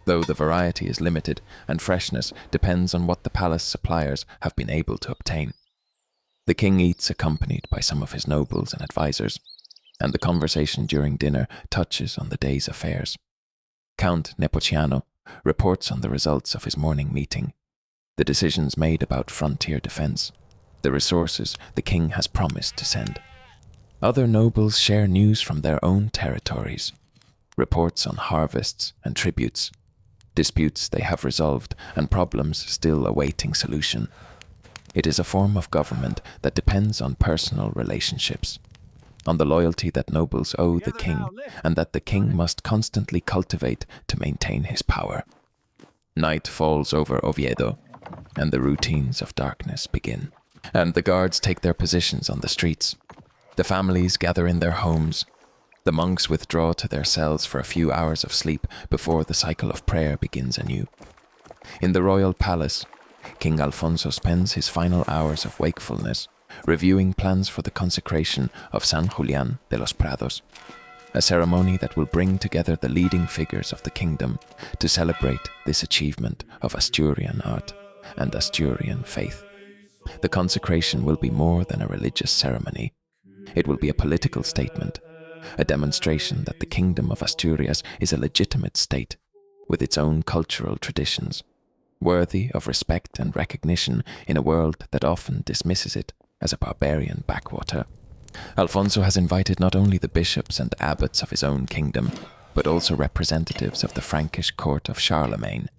though the variety is limited and freshness depends on what the palace suppliers have been able to obtain. The king eats accompanied by some of his nobles and advisors, and the conversation during dinner touches on the day's affairs. Count Nepociano reports on the results of his morning meeting, the decisions made about frontier defense, the resources the king has promised to send. Other nobles share news from their own territories, reports on harvests and tributes, disputes they have resolved and problems still awaiting solution. It is a form of government that depends on personal relationships, on the loyalty that nobles owe the king and that the king must constantly cultivate to maintain his power. Night falls over Oviedo, and the routines of darkness begin. And the guards take their positions on the streets. The families gather in their homes. The monks withdraw to their cells for a few hours of sleep before the cycle of prayer begins anew. In the royal palace, King Alfonso spends his final hours of wakefulness reviewing plans for the consecration of San Julián de los Prados, a ceremony that will bring together the leading figures of the kingdom to celebrate this achievement of Asturian art and Asturian faith. The consecration will be more than a religious ceremony. It will be a political statement, a demonstration that the Kingdom of Asturias is a legitimate state with its own cultural traditions, worthy of respect and recognition in a world that often dismisses it as a barbarian backwater. Alfonso has invited not only the bishops and abbots of his own kingdom, but also representatives of the Frankish court of Charlemagne,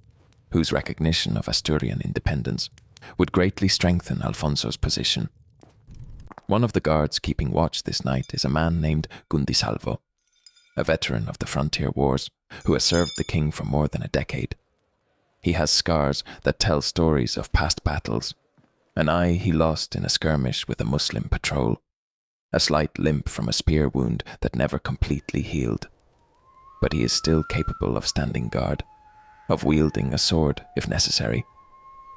whose recognition of Asturian independence would greatly strengthen Alfonso's position. One of the guards keeping watch this night is a man named Gundisalvo, a veteran of the frontier wars who has served the king for more than a decade. He has scars that tell stories of past battles, an eye he lost in a skirmish with a Muslim patrol, a slight limp from a spear wound that never completely healed. But he is still capable of standing guard, of wielding a sword if necessary,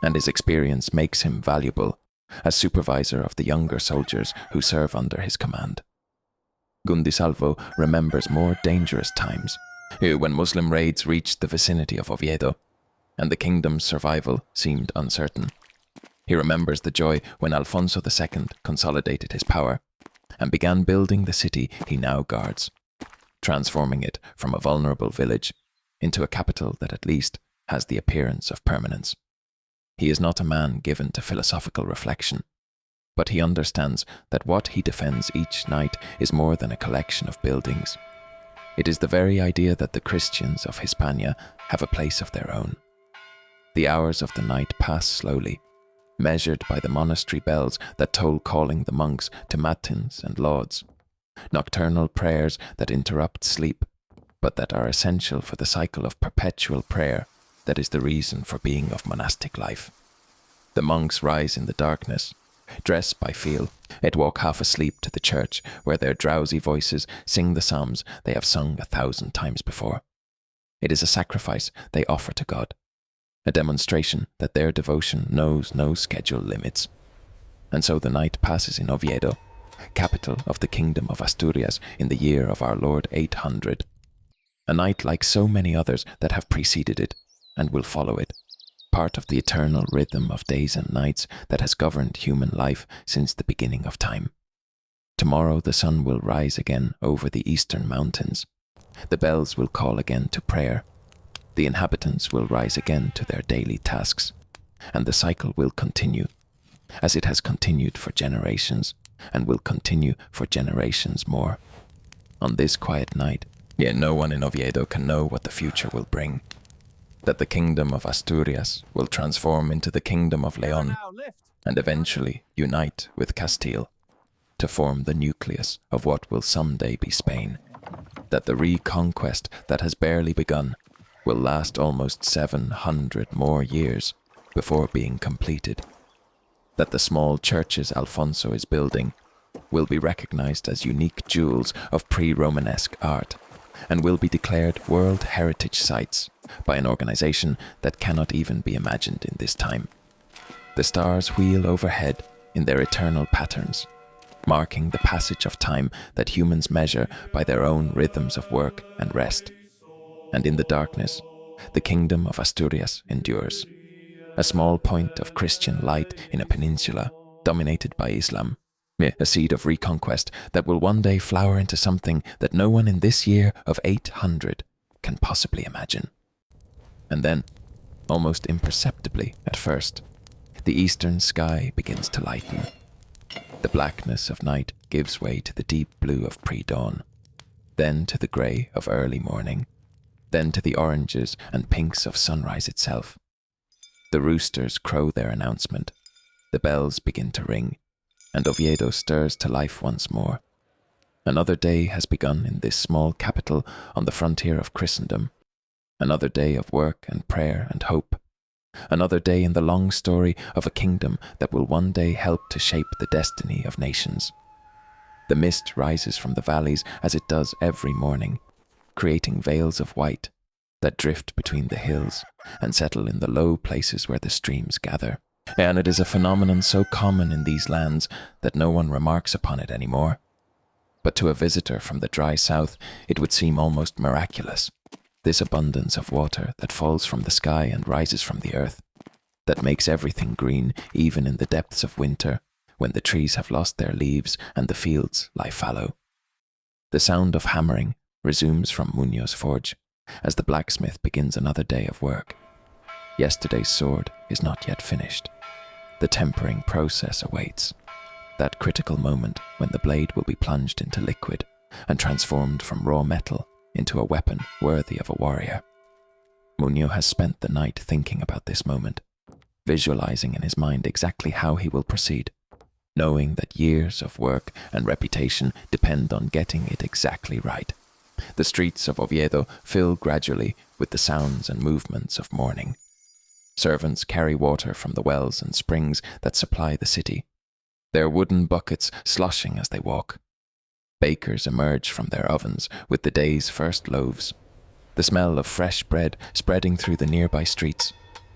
and his experience makes him valuable as supervisor of the younger soldiers who serve under his command. Gundisalvo remembers more dangerous times, when Muslim raids reached the vicinity of Oviedo, and the kingdom's survival seemed uncertain. He remembers the joy when Alfonso II consolidated his power and began building the city he now guards, transforming it from a vulnerable village into a capital that at least has the appearance of permanence. He is not a man given to philosophical reflection, but he understands that what he defends each night is more than a collection of buildings. It is the very idea that the Christians of Hispania have a place of their own. The hours of the night pass slowly, measured by the monastery bells that toll calling the monks to matins and lauds, nocturnal prayers that interrupt sleep, but that are essential for the cycle of perpetual prayer that is the reason for being of monastic life. The monks rise in the darkness, dress by feel, yet walk half asleep to the church where their drowsy voices sing the psalms they have sung 1,000 times before. It is a sacrifice they offer to God, a demonstration that their devotion knows no schedule limits. And so the night passes in Oviedo, capital of the Kingdom of Asturias in the year of our Lord 800. A night like so many others that have preceded it and will follow it, part of the eternal rhythm of days and nights that has governed human life since the beginning of time. Tomorrow the sun will rise again over the eastern mountains. The bells will call again to prayer. The inhabitants will rise again to their daily tasks, and the cycle will continue, as it has continued for generations, and will continue for generations more. On this quiet night, yet no one in Oviedo can know what the future will bring. That the Kingdom of Asturias will transform into the Kingdom of Leon, and eventually unite with Castile, to form the nucleus of what will someday be Spain. That the reconquest that has barely begun will last almost 700 more years before being completed. That the small churches Alfonso is building will be recognized as unique jewels of pre-Romanesque art and will be declared World Heritage Sites by an organization that cannot even be imagined in this time. The stars wheel overhead in their eternal patterns, marking the passage of time that humans measure by their own rhythms of work and rest. And in the darkness, the Kingdom of Asturias endures, a small point of Christian light in a peninsula dominated by Islam, a seed of reconquest that will one day flower into something that no one in this year of 800 can possibly imagine. And then, almost imperceptibly at first, the eastern sky begins to lighten. The blackness of night gives way to the deep blue of pre-dawn, then to the grey of early morning, then to the oranges and pinks of sunrise itself. The roosters crow their announcement, the bells begin to ring, and Oviedo stirs to life once more. Another day has begun in this small capital on the frontier of Christendom. Another day of work and prayer and hope. Another day in the long story of a kingdom that will one day help to shape the destiny of nations. The mist rises from the valleys as it does every morning, creating veils of white that drift between the hills and settle in the low places where the streams gather. And it is a phenomenon so common in these lands that no one remarks upon it anymore. But to a visitor from the dry south, it would seem almost miraculous. This abundance of water that falls from the sky and rises from the earth, that makes everything green even in the depths of winter, when the trees have lost their leaves and the fields lie fallow. The sound of hammering resumes from Muñoz's forge, as the blacksmith begins another day of work. Yesterday's sword is not yet finished. The tempering process awaits, that critical moment when the blade will be plunged into liquid and transformed from raw metal into a weapon worthy of a warrior. Muñoz has spent the night thinking about this moment, visualizing in his mind exactly how he will proceed, knowing that years of work and reputation depend on getting it exactly right. The streets of Oviedo fill gradually with the sounds and movements of morning. Servants carry water from the wells and springs that supply the city, their wooden buckets sloshing as they walk. Bakers emerge from their ovens with the day's first loaves, the smell of fresh bread spreading through the nearby streets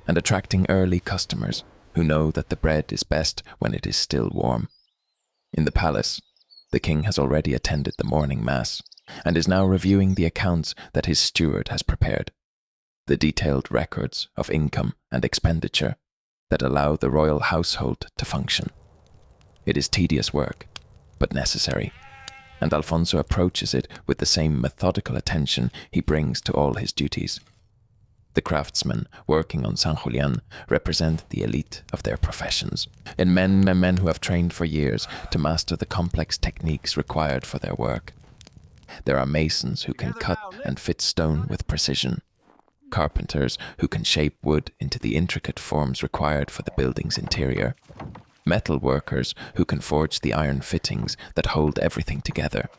and attracting early customers who know that the bread is best when it is still warm. In the palace, the king has already attended the morning mass and is now reviewing the accounts that his steward has prepared, the detailed records of income and expenditure that allow the royal household to function. It is tedious work, but necessary, and Alfonso approaches it with the same methodical attention he brings to all his duties. The craftsmen working on San Julian represent the elite of their professions, and men who have trained for years to master the complex techniques required for their work. There are masons who can cut and fit stone with precision, carpenters who can shape wood into the intricate forms required for the building's interior, metal workers who can forge the iron fittings that hold everything together.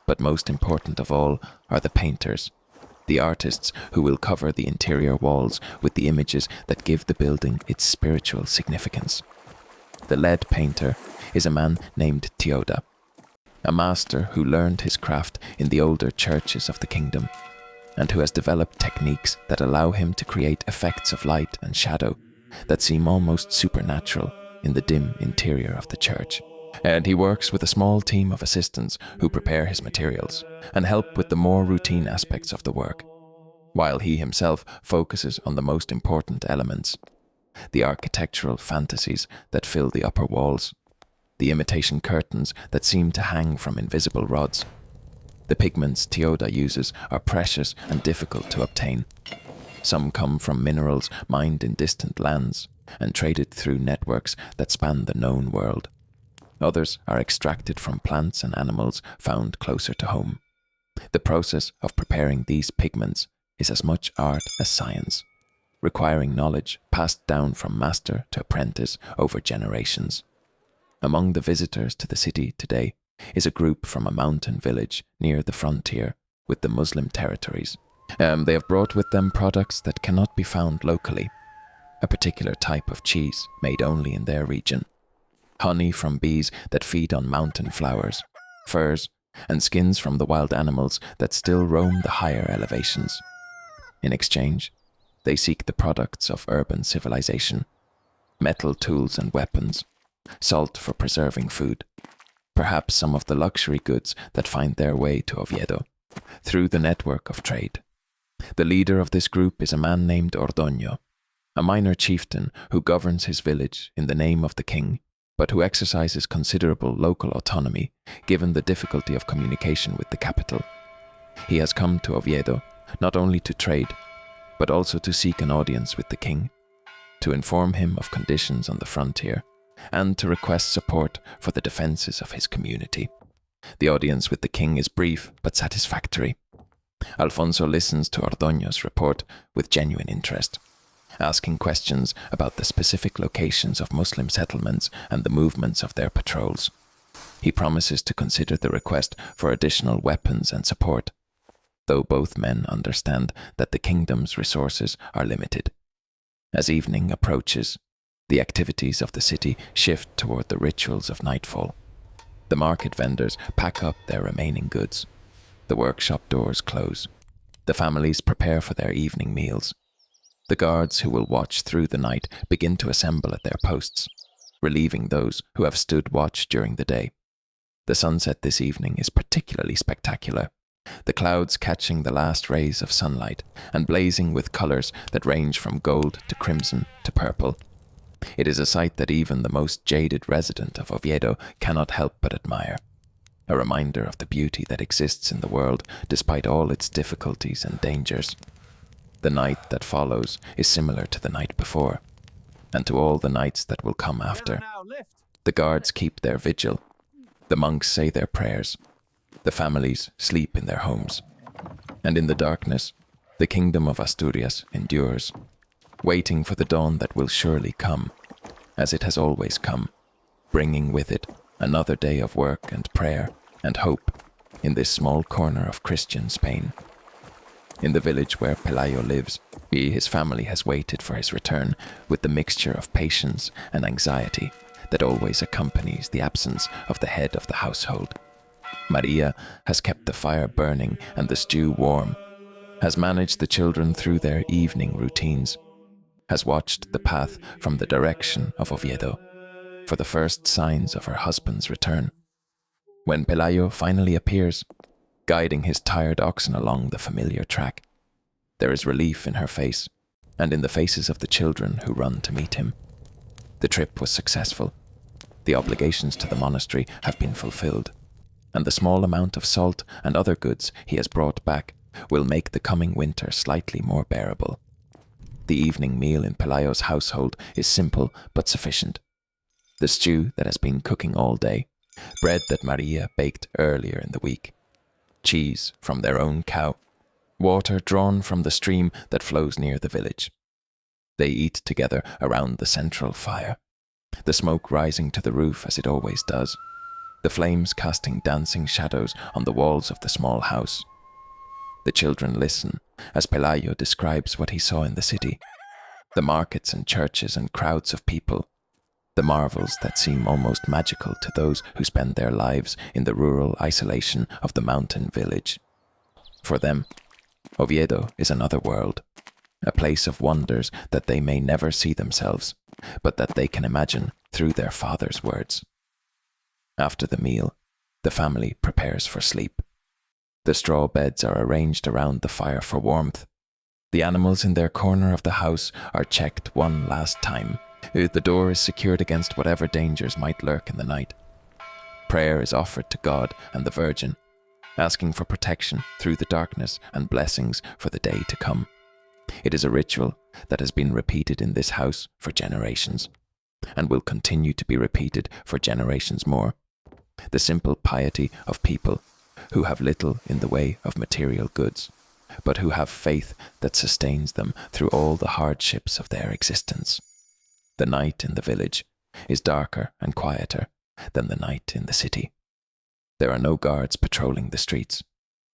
But most important of all are the painters, the artists who will cover the interior walls with the images that give the building its spiritual significance. The lead painter is a man named Teoda, a master who learned his craft in the older churches of the kingdom, and who has developed techniques that allow him to create effects of light and shadow that seem almost supernatural in the dim interior of the church. And he works with a small team of assistants who prepare his materials and help with the more routine aspects of the work, while he himself focuses on the most important elements, the architectural fantasies that fill the upper walls, the imitation curtains that seem to hang from invisible rods. The pigments Teoda uses are precious and difficult to obtain. Some come from minerals mined in distant lands and traded through networks that span the known world. Others are extracted from plants and animals found closer to home. The process of preparing these pigments is as much art as science, requiring knowledge passed down from master to apprentice over generations. Among the visitors to the city today is a group from a mountain village near the frontier with the Muslim territories. They have brought with them products that cannot be found locally, a particular type of cheese made only in their region, honey from bees that feed on mountain flowers, furs, and skins from the wild animals that still roam the higher elevations. In exchange, they seek the products of urban civilization, metal tools and weapons, salt for preserving food, perhaps some of the luxury goods that find their way to Oviedo through the network of trade. The leader of this group is a man named Ordoño, a minor chieftain who governs his village in the name of the king, but who exercises considerable local autonomy given the difficulty of communication with the capital. He has come to Oviedo not only to trade, but also to seek an audience with the king, to inform him of conditions on the frontier, and to request support for the defenses of his community. The audience with the king is brief but satisfactory. Alfonso listens to Ordoño's report with genuine interest, asking questions about the specific locations of Muslim settlements and the movements of their patrols. He promises to consider the request for additional weapons and support, though both men understand that the kingdom's resources are limited. As evening approaches, the activities of the city shift toward the rituals of nightfall. The market vendors pack up their remaining goods. The workshop doors close. The families prepare for their evening meals. The guards who will watch through the night begin to assemble at their posts, relieving those who have stood watch during the day. The sunset this evening is particularly spectacular, the clouds catching the last rays of sunlight and blazing with colors that range from gold to crimson to purple. It is a sight that even the most jaded resident of Oviedo cannot help but admire, a reminder of the beauty that exists in the world despite all its difficulties and dangers. The night that follows is similar to the night before, and to all the nights that will come after. The guards keep their vigil, the monks say their prayers, the families sleep in their homes, and in the darkness, the Kingdom of Asturias endures, waiting for the dawn that will surely come, as it has always come, bringing with it another day of work and prayer and hope in this small corner of Christian Spain. In the village where Pelayo lives, his family has waited for his return with the mixture of patience and anxiety that always accompanies the absence of the head of the household. Maria has kept the fire burning and the stew warm, has managed the children through their evening routines, has watched the path from the direction of Oviedo for the first signs of her husband's return. When Pelayo finally appears, guiding his tired oxen along the familiar track, there is relief in her face and in the faces of the children who run to meet him. The trip was successful. The obligations to the monastery have been fulfilled, and the small amount of salt and other goods he has brought back will make the coming winter slightly more bearable. The evening meal in Pelayo's household is simple but sufficient. The stew that has been cooking all day, bread that Maria baked earlier in the week, cheese from their own cow, water drawn from the stream that flows near the village. They eat together around the central fire, the smoke rising to the roof as it always does, the flames casting dancing shadows on the walls of the small house. The children listen as Pelayo describes what he saw in the city, the markets and churches and crowds of people, the marvels that seem almost magical to those who spend their lives in the rural isolation of the mountain village. For them, Oviedo is another world, a place of wonders that they may never see themselves, but that they can imagine through their father's words. After the meal, the family prepares for sleep. The straw beds are arranged around the fire for warmth. The animals in their corner of the house are checked one last time. The door is secured against whatever dangers might lurk in the night. Prayer is offered to God and the Virgin, asking for protection through the darkness and blessings for the day to come. It is a ritual that has been repeated in this house for generations, and will continue to be repeated for generations more. The simple piety of people who have little in the way of material goods, but who have faith that sustains them through all the hardships of their existence. The night in the village is darker and quieter than the night in the city. There are no guards patrolling the streets,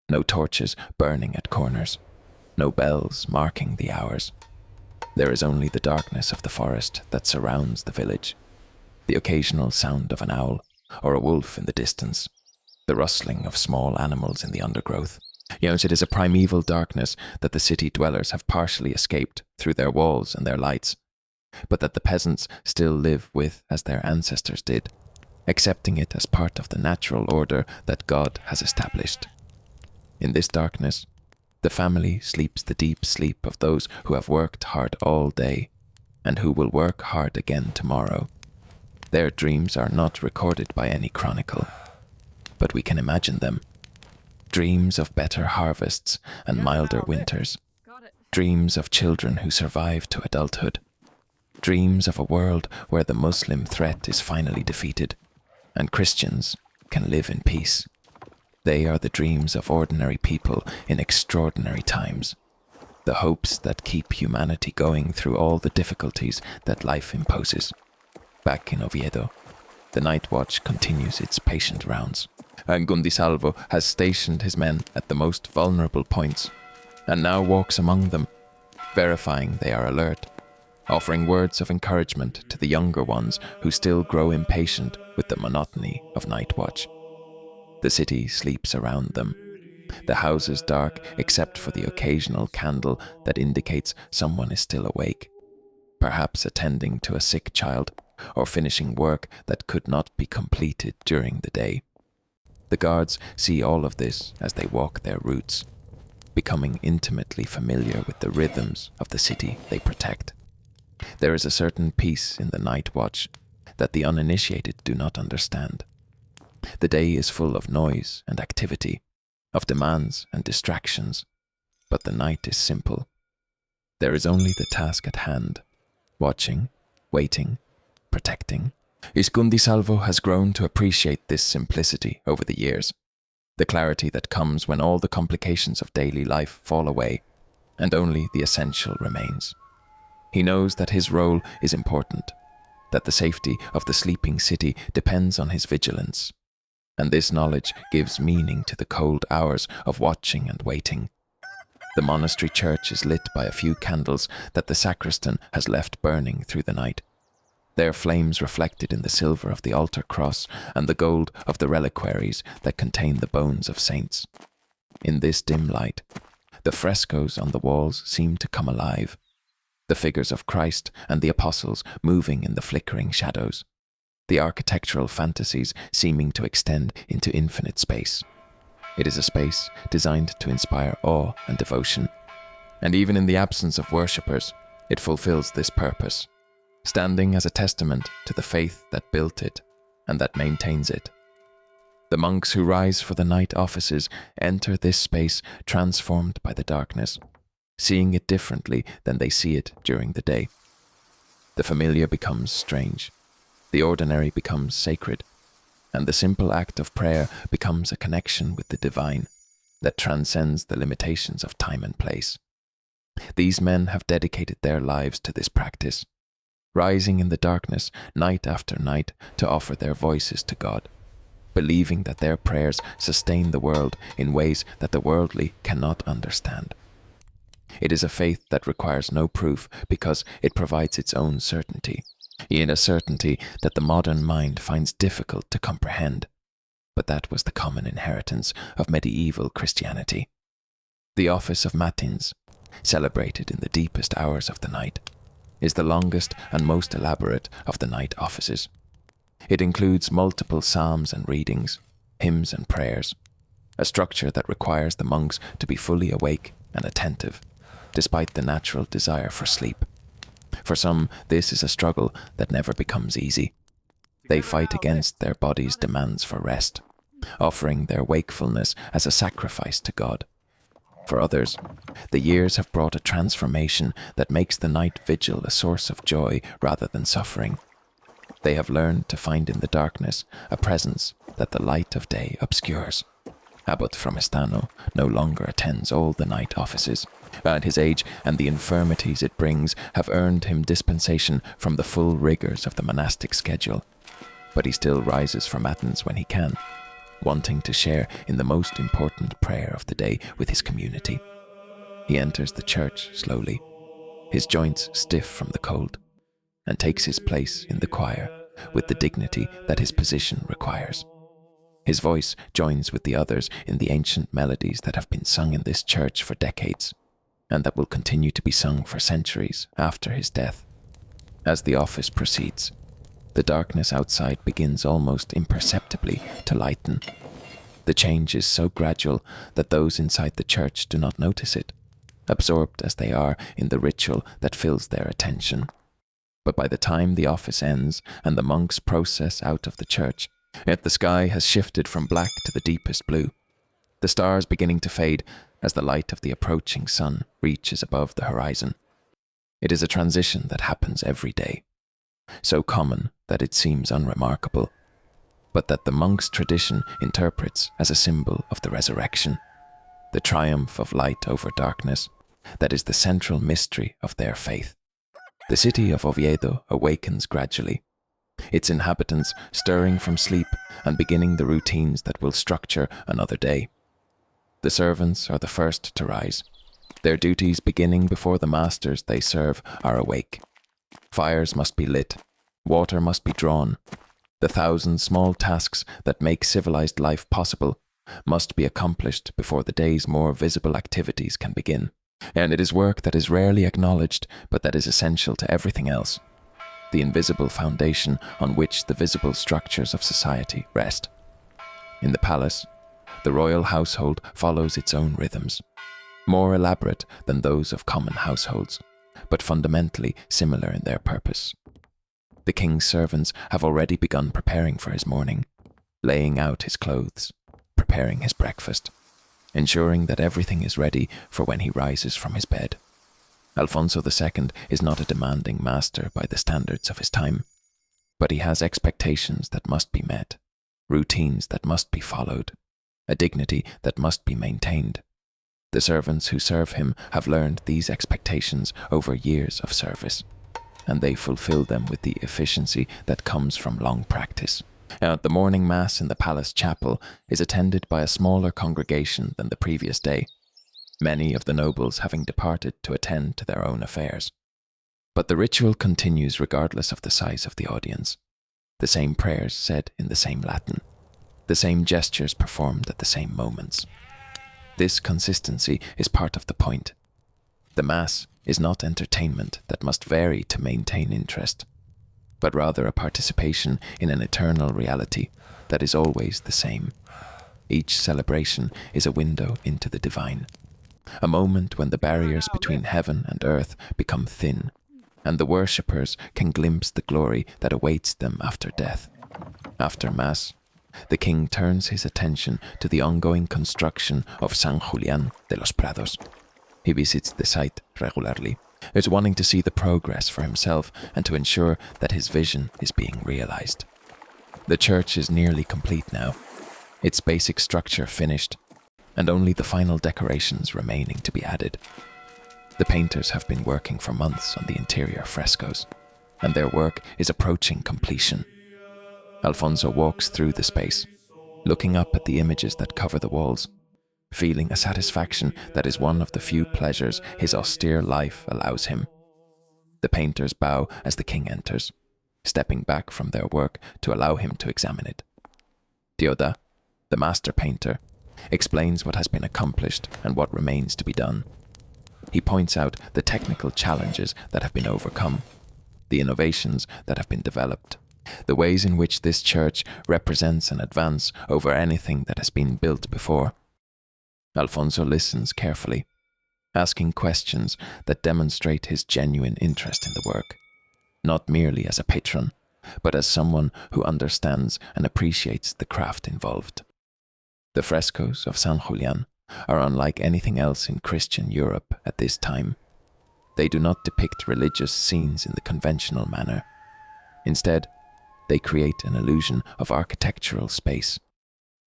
no torches burning at corners, no bells marking the hours. There is only the darkness of the forest that surrounds the village, the occasional sound of an owl or a wolf in the distance, the rustling of small animals in the undergrowth. Yet it is a primeval darkness that the city dwellers have partially escaped through their walls and their lights, but that the peasants still live with as their ancestors did, accepting it as part of the natural order that God has established. In this darkness, the family sleeps the deep sleep of those who have worked hard all day and who will work hard again tomorrow. Their dreams are not recorded by any chronicle, but we can imagine them. Dreams of better harvests and milder winters. Dreams of children who survive to adulthood. Dreams of a world where the Muslim threat is finally defeated and Christians can live in peace. They are the dreams of ordinary people in extraordinary times, the hopes that keep humanity going through all the difficulties that life imposes. Back in Oviedo, the night watch continues its patient rounds, and Gundisalvo has stationed his men at the most vulnerable points, and now walks among them, verifying they are alert, offering words of encouragement to the younger ones who still grow impatient with the monotony of night watch. The city sleeps around them, the houses dark except for the occasional candle that indicates someone is still awake, perhaps attending to a sick child or finishing work that could not be completed during the day. The guards see all of this as they walk their routes, becoming intimately familiar with the rhythms of the city they protect. There is a certain peace in the night watch that the uninitiated do not understand. The day is full of noise and activity, of demands and distractions, but the night is simple. There is only the task at hand, watching, waiting, protecting. Gundisalvo has grown to appreciate this simplicity over the years, the clarity that comes when all the complications of daily life fall away and only the essential remains. He knows that his role is important, that the safety of the sleeping city depends on his vigilance, and this knowledge gives meaning to the cold hours of watching and waiting. The monastery church is lit by a few candles that the sacristan has left burning through the night, their flames reflected in the silver of the altar cross and the gold of the reliquaries that contain the bones of saints. In this dim light, the frescoes on the walls seem to come alive, the figures of Christ and the apostles moving in the flickering shadows, the architectural fantasies seeming to extend into infinite space. It is a space designed to inspire awe and devotion, and even in the absence of worshippers, it fulfills this purpose, standing as a testament to the faith that built it and that maintains it. The monks who rise for the night offices enter this space transformed by the darkness, seeing it differently than they see it during the day. The familiar becomes strange, the ordinary becomes sacred, and the simple act of prayer becomes a connection with the divine that transcends the limitations of time and place. These men have dedicated their lives to this practice, rising in the darkness night after night to offer their voices to God, believing that their prayers sustain the world in ways that the worldly cannot understand. It is a faith that requires no proof because it provides its own certainty, yet a certainty that the modern mind finds difficult to comprehend. But that was the common inheritance of medieval Christianity. The office of Matins, celebrated in the deepest hours of the night, is the longest and most elaborate of the night offices. It includes multiple psalms and readings, hymns and prayers, a structure that requires the monks to be fully awake and attentive, despite the natural desire for sleep. For some, this is a struggle that never becomes easy. They fight against their body's demands for rest, offering their wakefulness as a sacrifice to God. For others, the years have brought a transformation that makes the night vigil a source of joy rather than suffering. They have learned to find in the darkness a presence that the light of day obscures. Abbot Fromestano no longer attends all the night offices, and his age and the infirmities it brings have earned him dispensation from the full rigors of the monastic schedule. But he still rises for matins when he can, wanting to share in the most important prayer of the day with his community. He enters the church slowly, his joints stiff from the cold, and takes his place in the choir with the dignity that his position requires. His voice joins with the others in the ancient melodies that have been sung in this church for decades, and that will continue to be sung for centuries after his death. As the office proceeds, the darkness outside begins almost imperceptibly to lighten. The change is so gradual that those inside the church do not notice it, absorbed as they are in the ritual that fills their attention. But by the time the office ends and the monks process out of the church, yet the sky has shifted from black to the deepest blue, the stars beginning to fade as the light of the approaching sun reaches above the horizon. It is a transition that happens every day, so common that it seems unremarkable, but that the monk's tradition interprets as a symbol of the resurrection, the triumph of light over darkness, that is the central mystery of their faith. The city of Oviedo awakens gradually, its inhabitants stirring from sleep and beginning the routines that will structure another day. The servants are the first to rise, their duties beginning before the masters they serve are awake. Fires must be lit, water must be drawn. The thousand small tasks that make civilized life possible must be accomplished before the day's more visible activities can begin. And it is work that is rarely acknowledged, but that is essential to everything else, the invisible foundation on which the visible structures of society rest. In the palace, the royal household follows its own rhythms, more elaborate than those of common households, but fundamentally similar in their purpose. The king's servants have already begun preparing for his morning, laying out his clothes, preparing his breakfast, ensuring that everything is ready for when he rises from his bed. Alfonso II is not a demanding master by the standards of his time, but he has expectations that must be met, routines that must be followed, a dignity that must be maintained. The servants who serve him have learned these expectations over years of service, and they fulfill them with the efficiency that comes from long practice. The morning mass in the palace chapel is attended by a smaller congregation than the previous day, many of the nobles having departed to attend to their own affairs. But the ritual continues regardless of the size of the audience, the same prayers said in the same Latin, the same gestures performed at the same moments. This consistency is part of the point. The Mass is not entertainment that must vary to maintain interest, but rather a participation in an eternal reality that is always the same. Each celebration is a window into the divine, a moment when the barriers between heaven and earth become thin, and the worshippers can glimpse the glory that awaits them after death. After Mass, the king turns his attention to the ongoing construction of San Julián de los Prados. He visits the site regularly, is wanting to see the progress for himself and to ensure that his vision is being realized. The church is nearly complete now, its basic structure finished, and only the final decorations remaining to be added. The painters have been working for months on the interior frescoes, and their work is approaching completion. Alfonso walks through the space, looking up at the images that cover the walls, feeling a satisfaction that is one of the few pleasures his austere life allows him. The painters bow as the king enters, stepping back from their work to allow him to examine it. Dioda, the master painter, explains what has been accomplished and what remains to be done. He points out the technical challenges that have been overcome, the innovations that have been developed, the ways in which this church represents an advance over anything that has been built before. Alfonso listens carefully, asking questions that demonstrate his genuine interest in the work, not merely as a patron, but as someone who understands and appreciates the craft involved. The frescoes of San Julián are unlike anything else in Christian Europe at this time. They do not depict religious scenes in the conventional manner. Instead, they create an illusion of architectural space,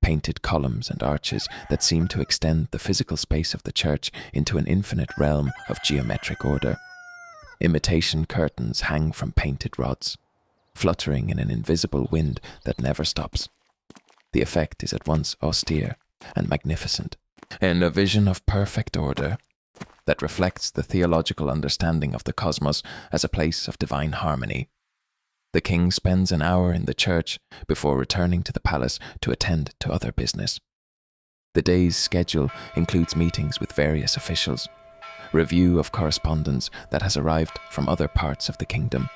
painted columns and arches that seem to extend the physical space of the church into an infinite realm of geometric order. Imitation curtains hang from painted rods, fluttering in an invisible wind that never stops. The effect is at once austere and magnificent, and a vision of perfect order that reflects the theological understanding of the cosmos as a place of divine harmony. The king spends an hour in the church before returning to the palace to attend to other business. The day's schedule includes meetings with various officials, review of correspondence that has arrived from other parts of the kingdom,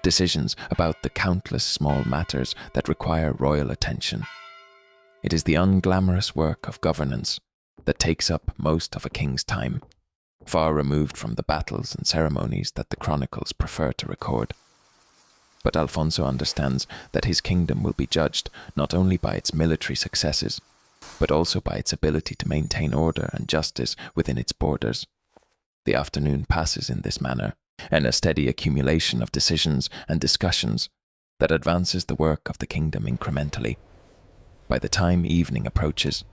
decisions about the countless small matters that require royal attention. It is the unglamorous work of governance that takes up most of a king's time, far removed from the battles and ceremonies that the chronicles prefer to record. But Alfonso understands that his kingdom will be judged not only by its military successes, but also by its ability to maintain order and justice within its borders. The afternoon passes in this manner, and a steady accumulation of decisions and discussions that advances the work of the kingdom incrementally. By the time evening approaches,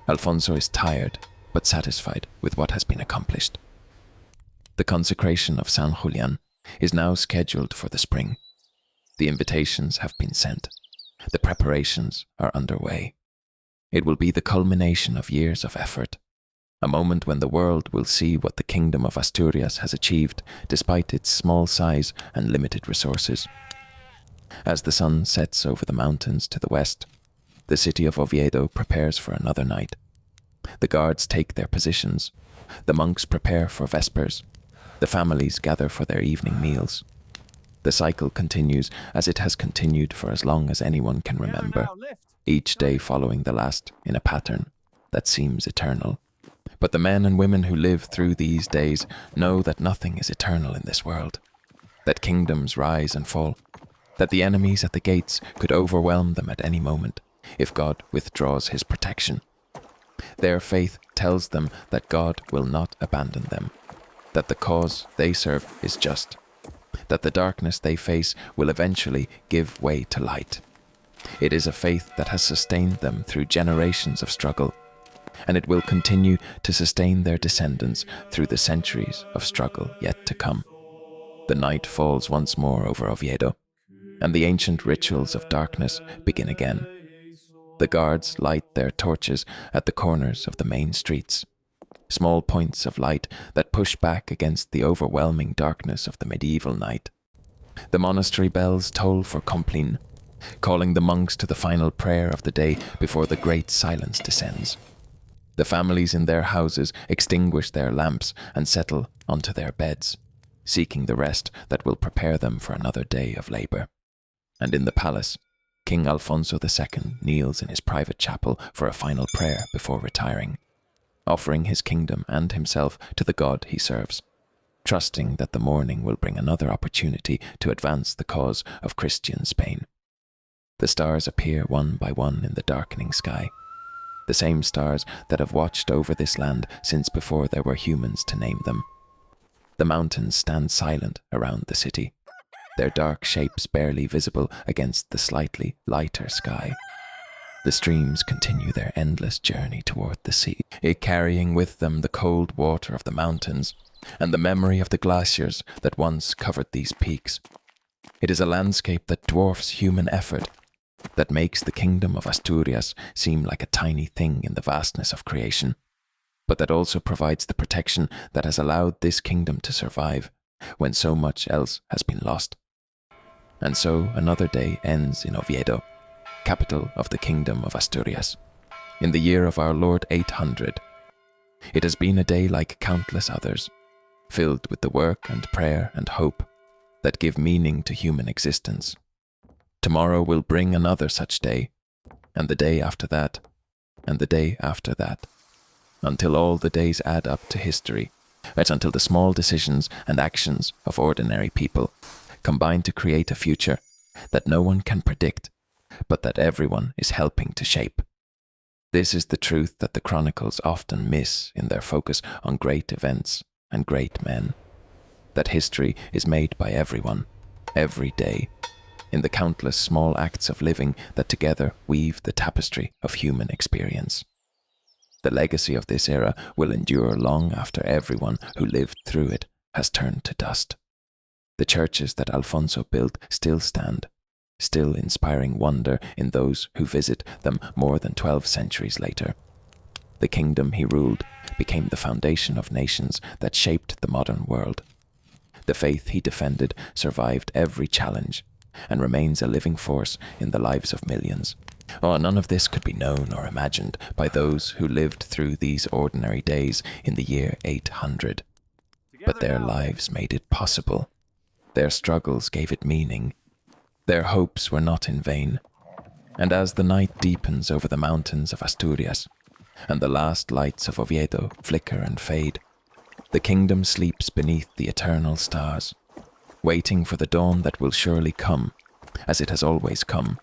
Alfonso is tired but satisfied with what has been accomplished. The consecration of San Julián is now scheduled for the spring. The invitations have been sent. The preparations are underway. It will be the culmination of years of effort, a moment when the world will see what the Kingdom of Asturias has achieved despite its small size and limited resources. As the sun sets over the mountains to the west, the city of Oviedo prepares for another night. The guards take their positions, the monks prepare for vespers, the families gather for their evening meals. The cycle continues as it has continued for as long as anyone can remember, each day following the last in a pattern that seems eternal. But the men and women who live through these days know that nothing is eternal in this world, that kingdoms rise and fall, that the enemies at the gates could overwhelm them at any moment if God withdraws his protection. Their faith tells them that God will not abandon them, that the cause they serve is just, that the darkness they face will eventually give way to light. It is a faith that has sustained them through generations of struggle, and it will continue to sustain their descendants through the centuries of struggle yet to come. The night falls once more over Oviedo, and the ancient rituals of darkness begin again. The guards light their torches at the corners of the main streets, small points of light that push back against the overwhelming darkness of the medieval night. The monastery bells toll for Compline, calling the monks to the final prayer of the day before the great silence descends. The families in their houses extinguish their lamps and settle onto their beds, seeking the rest that will prepare them for another day of labor. And in the palace, King Alfonso II kneels in his private chapel for a final prayer before retiring, offering his kingdom and himself to the God he serves, trusting that the morning will bring another opportunity to advance the cause of Christian Spain. The stars appear one by one in the darkening sky, the same stars that have watched over this land since before there were humans to name them. The mountains stand silent around the city, their dark shapes barely visible against the slightly lighter sky. The streams continue their endless journey toward the sea, carrying with them the cold water of the mountains and the memory of the glaciers that once covered these peaks. It is a landscape that dwarfs human effort, that makes the Kingdom of Asturias seem like a tiny thing in the vastness of creation, but that also provides the protection that has allowed this kingdom to survive when so much else has been lost. And so another day ends in Oviedo, capital of the Kingdom of Asturias, in the year of our Lord 800. It has been a day like countless others, filled with the work and prayer and hope that give meaning to human existence. Tomorrow will bring another such day, and the day after that, and the day after that, until all the days add up to history. It's until the small decisions and actions of ordinary people combine to create a future that no one can predict, but that everyone is helping to shape. This is the truth that the chronicles often miss in their focus on great events and great men. That history is made by everyone, every day, in the countless small acts of living that together weave the tapestry of human experience. The legacy of this era will endure long after everyone who lived through it has turned to dust. The churches that Alfonso built still stand, still inspiring wonder in those who visit them more than 12 centuries later. The kingdom he ruled became the foundation of nations that shaped the modern world. The faith he defended survived every challenge and remains a living force in the lives of millions. Oh, none of this could be known or imagined by those who lived through these ordinary days in the year 800. But their lives made it possible. Their struggles gave it meaning. Their hopes were not in vain. And as the night deepens over the mountains of Asturias, and the last lights of Oviedo flicker and fade, the kingdom sleeps beneath the eternal stars, waiting for the dawn that will surely come, as it has always come,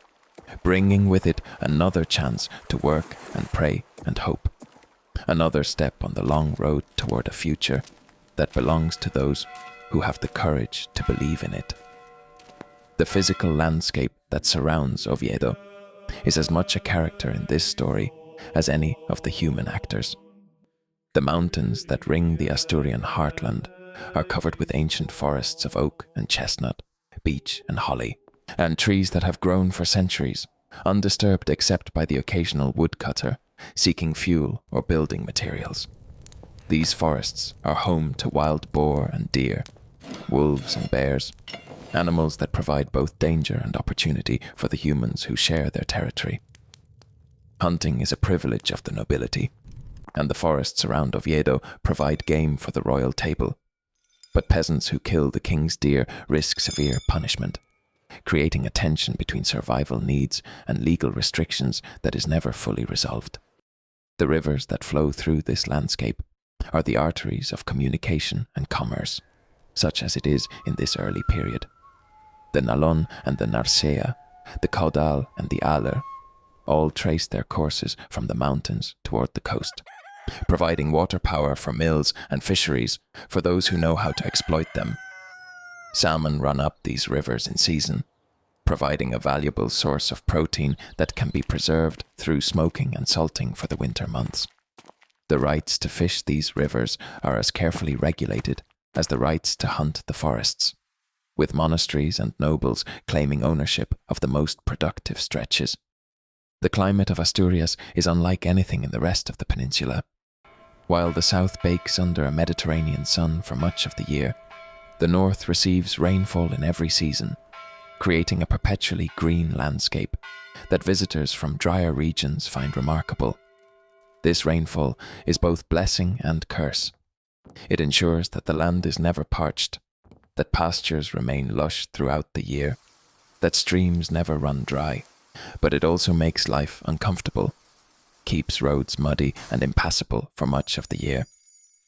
bringing with it another chance to work and pray and hope, another step on the long road toward a future that belongs to those who have the courage to believe in it. The physical landscape that surrounds Oviedo is as much a character in this story as any of the human actors. The mountains that ring the Asturian heartland are covered with ancient forests of oak and chestnut, beech and holly, and trees that have grown for centuries, undisturbed except by the occasional woodcutter seeking fuel or building materials. These forests are home to wild boar and deer, wolves and bears, animals that provide both danger and opportunity for the humans who share their territory. Hunting is a privilege of the nobility, and the forests around Oviedo provide game for the royal table. But peasants who kill the king's deer risk severe punishment, creating a tension between survival needs and legal restrictions that is never fully resolved. The rivers that flow through this landscape are the arteries of communication and commerce, such as it is in this early period. The Nalón and the Narcea, the Caudal and the Aller, all trace their courses from the mountains toward the coast, providing water power for mills and fisheries for those who know how to exploit them. Salmon run up these rivers in season, providing a valuable source of protein that can be preserved through smoking and salting for the winter months. The rights to fish these rivers are as carefully regulated as the rights to hunt the forests, with monasteries and nobles claiming ownership of the most productive stretches. The climate of Asturias is unlike anything in the rest of the peninsula. While the south bakes under a Mediterranean sun for much of the year, the north receives rainfall in every season, creating a perpetually green landscape that visitors from drier regions find remarkable. This rainfall is both blessing and curse. It ensures that the land is never parched, that pastures remain lush throughout the year, that streams never run dry, but it also makes life uncomfortable, keeps roads muddy and impassable for much of the year,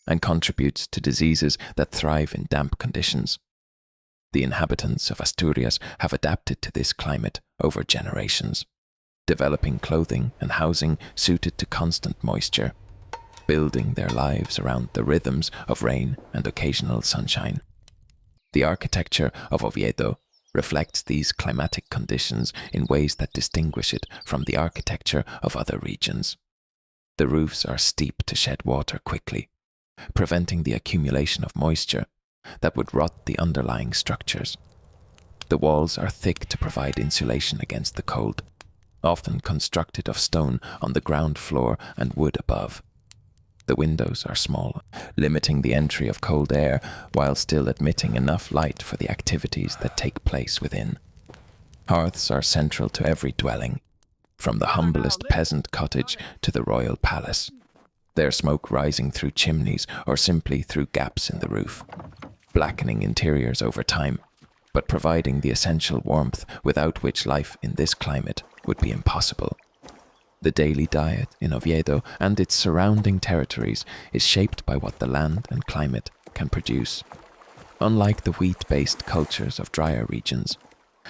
and contributes to diseases that thrive in damp conditions. The inhabitants of Asturias have adapted to this climate over generations, developing clothing and housing suited to constant moisture, building their lives around the rhythms of rain and occasional sunshine. The architecture of Oviedo reflects these climatic conditions in ways that distinguish it from the architecture of other regions. The roofs are steep to shed water quickly, preventing the accumulation of moisture that would rot the underlying structures. The walls are thick to provide insulation against the cold, often constructed of stone on the ground floor and wood above. The windows are small, limiting the entry of cold air while still admitting enough light for the activities that take place within. Hearths are central to every dwelling, from the humblest peasant cottage to the royal palace, their smoke rising through chimneys or simply through gaps in the roof, blackening interiors over time, but providing the essential warmth without which life in this climate would be impossible. The daily diet in Oviedo and its surrounding territories is shaped by what the land and climate can produce. Unlike the wheat-based cultures of drier regions,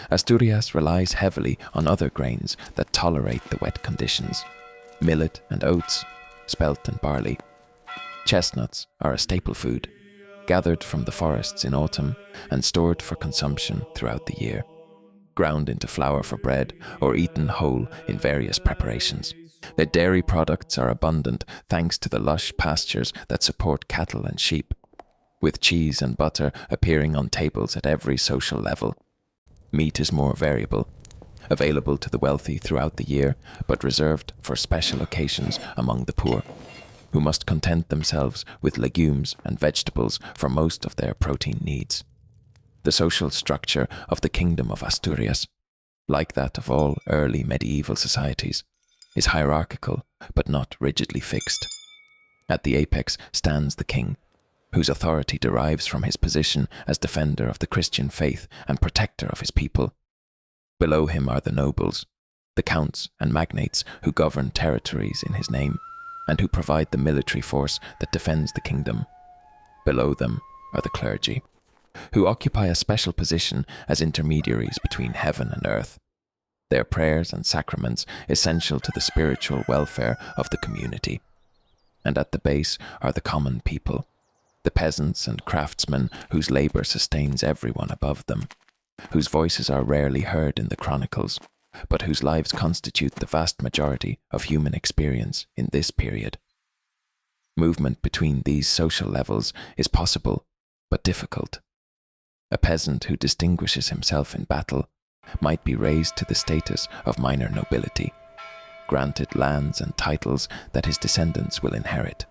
Asturias relies heavily on other grains that tolerate the wet conditions: millet and oats, spelt and barley. Chestnuts are a staple food, gathered from the forests in autumn and stored for consumption throughout the year, ground into flour for bread or eaten whole in various preparations. The dairy products are abundant thanks to the lush pastures that support cattle and sheep, with cheese and butter appearing on tables at every social level. Meat is more variable, available to the wealthy throughout the year, but reserved for special occasions among the poor, who must content themselves with legumes and vegetables for most of their protein needs. The social structure of the Kingdom of Asturias, like that of all early medieval societies, is hierarchical but not rigidly fixed. At the apex stands the king, whose authority derives from his position as defender of the Christian faith and protector of his people. Below him are the nobles, the counts and magnates who govern territories in his name, and who provide the military force that defends the kingdom. Below them are the clergy, who occupy a special position as intermediaries between heaven and earth, their prayers and sacraments essential to the spiritual welfare of the community. And at the base are the common people, the peasants and craftsmen whose labor sustains everyone above them, whose voices are rarely heard in the chronicles, but whose lives constitute the vast majority of human experience in this period. Movement between these social levels is possible, but difficult. A peasant who distinguishes himself in battle might be raised to the status of minor nobility, granted lands and titles that his descendants will inherit.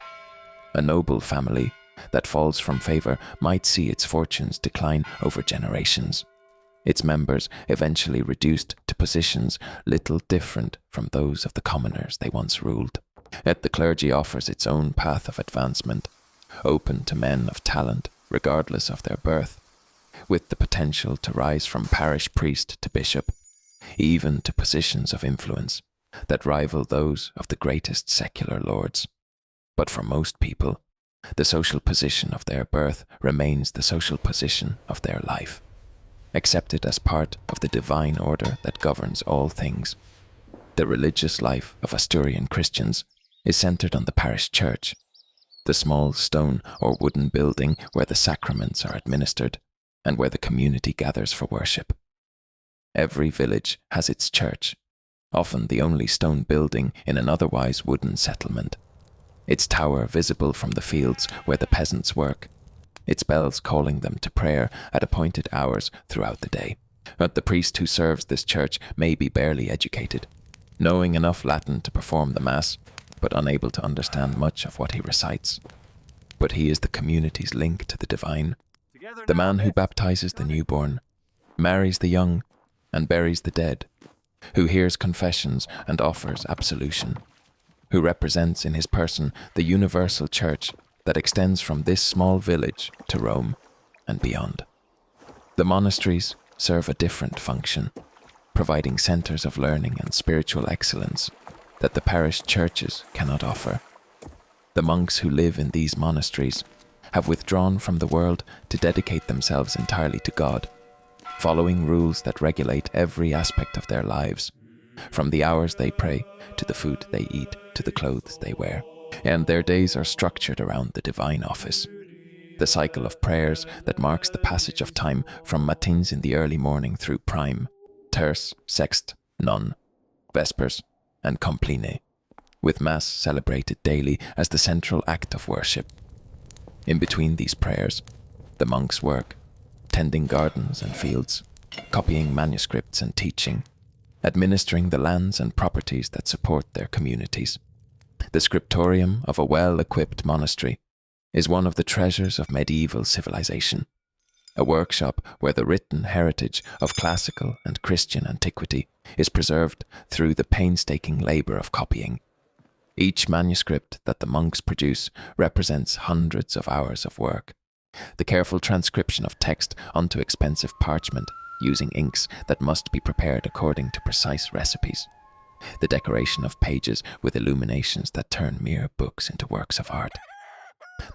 A noble family that falls from favor might see its fortunes decline over generations, its members eventually reduced to positions little different from those of the commoners they once ruled. Yet the clergy offers its own path of advancement, open to men of talent regardless of their birth, with the potential to rise from parish priest to bishop, even to positions of influence that rival those of the greatest secular lords. But for most people, the social position of their birth remains the social position of their life, accepted as part of the divine order that governs all things. The religious life of Asturian Christians is centered on the parish church, the small stone or wooden building where the sacraments are administered and where the community gathers for worship. Every village has its church, often the only stone building in an otherwise wooden settlement, its tower visible from the fields where the peasants work, its bells calling them to prayer at appointed hours throughout the day. But the priest who serves this church may be barely educated, knowing enough Latin to perform the Mass, but unable to understand much of what he recites. But he is the community's link to the divine, the man who baptizes the newborn, marries the young, and buries the dead, who hears confessions and offers absolution, who represents in his person the universal church that extends from this small village to Rome and beyond. The monasteries serve a different function, providing centers of learning and spiritual excellence that the parish churches cannot offer. The monks who live in these monasteries have withdrawn from the world to dedicate themselves entirely to God, following rules that regulate every aspect of their lives, from the hours they pray, to the food they eat, to the clothes they wear, and their days are structured around the divine office. The cycle of prayers that marks the passage of time from matins in the early morning through prime, terce, sext, none, vespers, and compline, with Mass celebrated daily as the central act of worship. In between these prayers, the monks work, tending gardens and fields, copying manuscripts and teaching, administering the lands and properties that support their communities. The scriptorium of a well-equipped monastery is one of the treasures of medieval civilization, a workshop where the written heritage of classical and Christian antiquity is preserved through the painstaking labor of copying. Each manuscript that the monks produce represents hundreds of hours of work. The careful transcription of text onto expensive parchment using inks that must be prepared according to precise recipes. The decoration of pages with illuminations that turn mere books into works of art.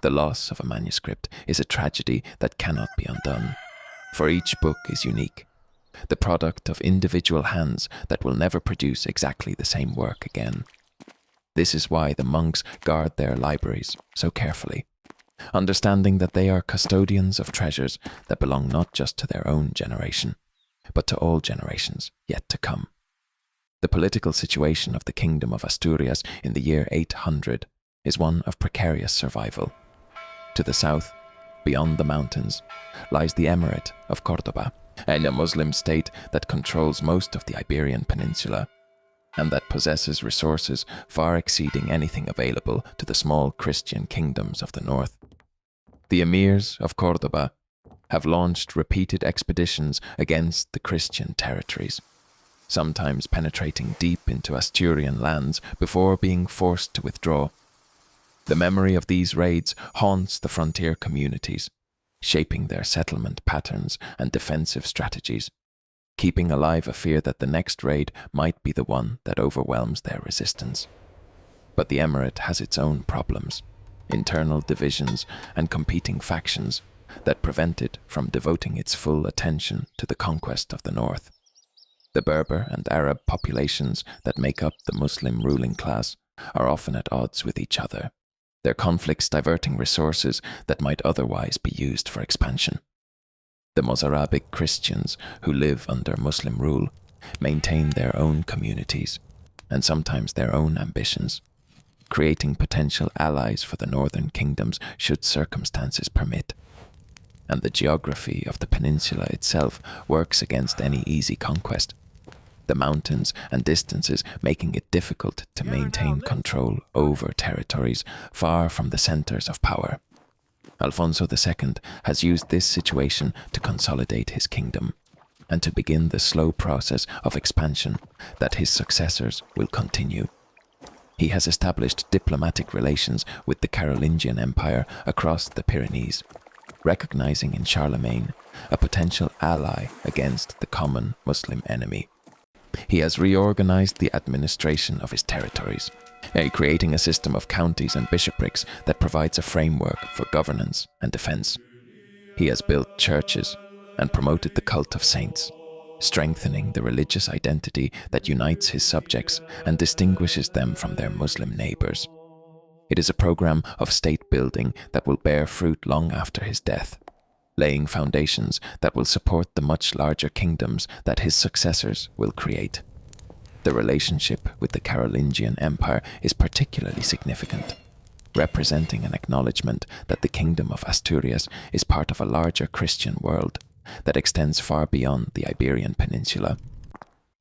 The loss of a manuscript is a tragedy that cannot be undone, for each book is unique, the product of individual hands that will never produce exactly the same work again. This is why the monks guard their libraries so carefully, understanding that they are custodians of treasures that belong not just to their own generation, but to all generations yet to come. The political situation of the Kingdom of Asturias in the year 800 is one of precarious survival. To the south, beyond the mountains, lies the Emirate of Córdoba, a Muslim state that controls most of the Iberian Peninsula, and that possesses resources far exceeding anything available to the small Christian kingdoms of the north. The emirs of Córdoba have launched repeated expeditions against the Christian territories, sometimes penetrating deep into Asturian lands before being forced to withdraw. The memory of these raids haunts the frontier communities, shaping their settlement patterns and defensive strategies, keeping alive a fear that the next raid might be the one that overwhelms their resistance. But the emirate has its own problems, internal divisions and competing factions that prevent it from devoting its full attention to the conquest of the north. The Berber and Arab populations that make up the Muslim ruling class are often at odds with each other, their conflicts diverting resources that might otherwise be used for expansion. The Mozarabic Christians who live under Muslim rule maintain their own communities and sometimes their own ambitions, creating potential allies for the northern kingdoms should circumstances permit. And the geography of the peninsula itself works against any easy conquest, the mountains and distances making it difficult to maintain control over territories far from the centers of power. Alfonso II has used this situation to consolidate his kingdom and to begin the slow process of expansion that his successors will continue. He has established diplomatic relations with the Carolingian Empire across the Pyrenees, recognizing in Charlemagne a potential ally against the common Muslim enemy. He has reorganized the administration of his territories, creating a system of counties and bishoprics that provides a framework for governance and defense. He has built churches and promoted the cult of saints, strengthening the religious identity that unites his subjects and distinguishes them from their Muslim neighbors. It is a program of state building that will bear fruit long after his death, laying foundations that will support the much larger kingdoms that his successors will create. The relationship with the Carolingian Empire is particularly significant, representing an acknowledgement that the Kingdom of Asturias is part of a larger Christian world that extends far beyond the Iberian Peninsula.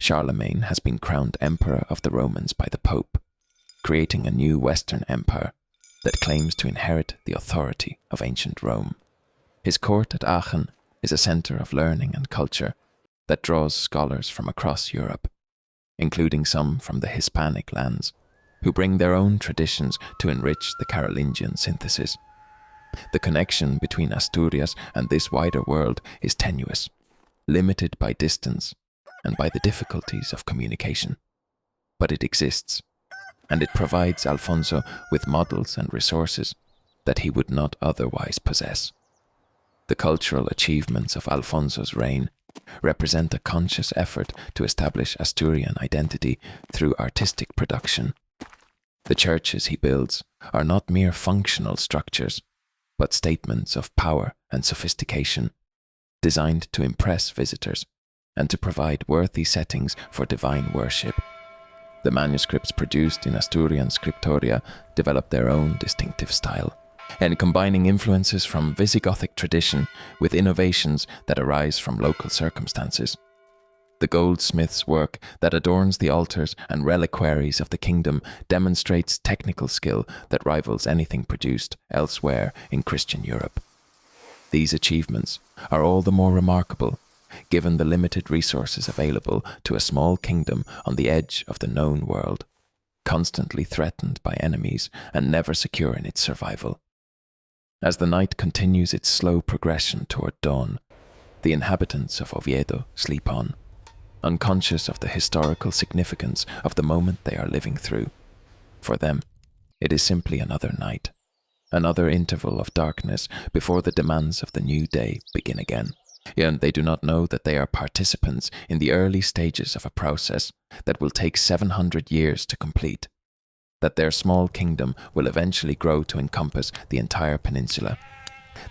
Charlemagne has been crowned Emperor of the Romans by the Pope, creating a new Western Empire that claims to inherit the authority of ancient Rome. His court at Aachen is a center of learning and culture that draws scholars from across Europe, including some from the Hispanic lands, who bring their own traditions to enrich the Carolingian synthesis. The connection between Asturias and this wider world is tenuous, limited by distance and by the difficulties of communication. But it exists, and it provides Alfonso with models and resources that he would not otherwise possess. The cultural achievements of Alfonso's reign represent a conscious effort to establish Asturian identity through artistic production. The churches he builds are not mere functional structures, but statements of power and sophistication, designed to impress visitors and to provide worthy settings for divine worship. The manuscripts produced in Asturian scriptoria develop their own distinctive style, and combining influences from Visigothic tradition with innovations that arise from local circumstances. The goldsmith's work that adorns the altars and reliquaries of the kingdom demonstrates technical skill that rivals anything produced elsewhere in Christian Europe. These achievements are all the more remarkable given the limited resources available to a small kingdom on the edge of the known world, constantly threatened by enemies and never secure in its survival. As the night continues its slow progression toward dawn, the inhabitants of Oviedo sleep on, unconscious of the historical significance of the moment they are living through. For them, it is simply another night, another interval of darkness before the demands of the new day begin again. And they do not know that they are participants in the early stages of a process that will take 700 years to complete, that their small kingdom will eventually grow to encompass the entire peninsula,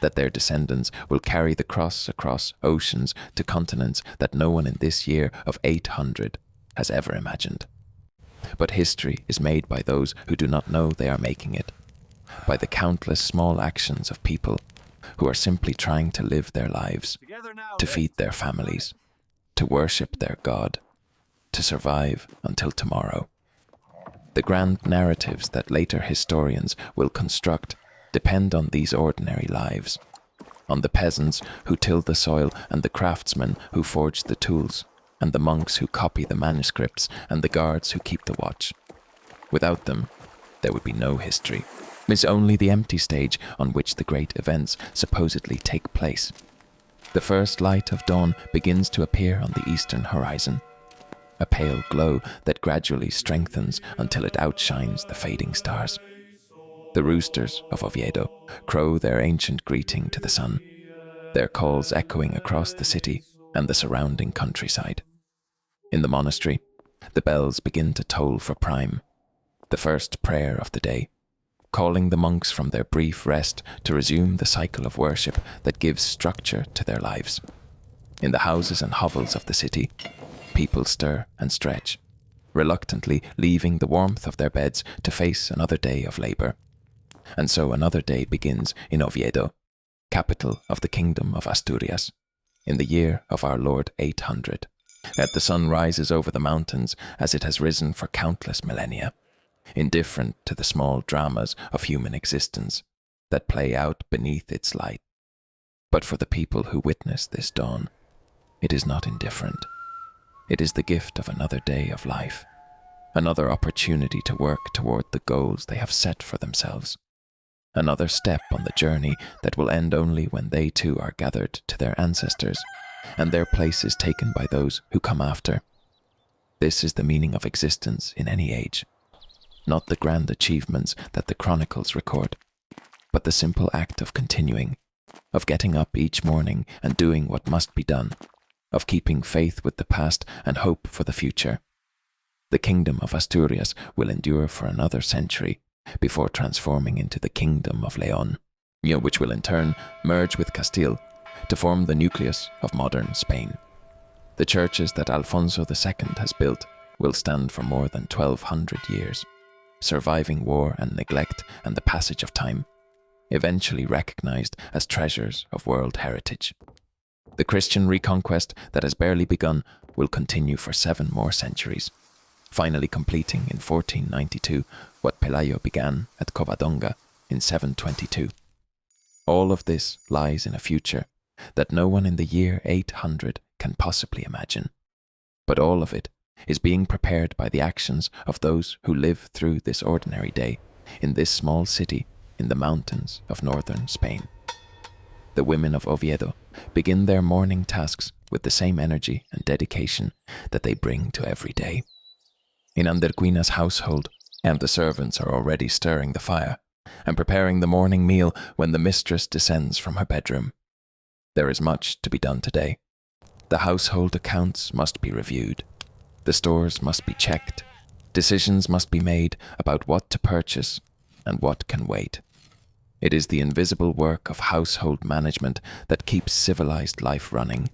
that their descendants will carry the cross across oceans to continents that no one in this year of 800 has ever imagined. But history is made by those who do not know they are making it, by the countless small actions of people who are simply trying to live their lives, to feed their families, to worship their God, to survive until tomorrow. The grand narratives that later historians will construct depend on these ordinary lives, on the peasants who till the soil and the craftsmen who forge the tools, and the monks who copy the manuscripts and the guards who keep the watch. Without them, there would be no history. It's only the empty stage on which the great events supposedly take place. The first light of dawn begins to appear on the eastern horizon, a pale glow that gradually strengthens until it outshines the fading stars. The roosters of Oviedo crow their ancient greeting to the sun, their calls echoing across the city and the surrounding countryside. In the monastery, the bells begin to toll for prime, the first prayer of the day, calling the monks from their brief rest to resume the cycle of worship that gives structure to their lives. In the houses and hovels of the city, people stir and stretch, reluctantly leaving the warmth of their beds to face another day of labor. And so another day begins in Oviedo, capital of the Kingdom of Asturias, in the year of our Lord 800. Yet the sun rises over the mountains as it has risen for countless millennia, indifferent to the small dramas of human existence that play out beneath its light. But for the people who witness this dawn, it is not indifferent. It is the gift of another day of life, another opportunity to work toward the goals they have set for themselves, another step on the journey that will end only when they too are gathered to their ancestors and their place is taken by those who come after. This is the meaning of existence in any age, not the grand achievements that the chronicles record, but the simple act of continuing, of getting up each morning and doing what must be done, of keeping faith with the past and hope for the future. The Kingdom of Asturias will endure for another century before transforming into the Kingdom of Leon, which will in turn merge with Castile to form the nucleus of modern Spain. The churches that Alfonso II has built will stand for more than 1,200 years, surviving war and neglect and the passage of time, eventually recognized as treasures of world heritage. The Christian reconquest that has barely begun will continue for 7 more centuries, finally completing in 1492 what Pelayo began at Covadonga in 722. All of this lies in a future that no one in the year 800 can possibly imagine, but all of it is being prepared by the actions of those who live through this ordinary day in this small city in the mountains of northern Spain. The women of Oviedo begin their morning tasks with the same energy and dedication that they bring to every day. In Anderquina's household, and the servants are already stirring the fire and preparing the morning meal when the mistress descends from her bedroom. There is much to be done today. The household accounts must be reviewed. The stores must be checked. Decisions must be made about what to purchase and what can wait. It is the invisible work of household management that keeps civilized life running,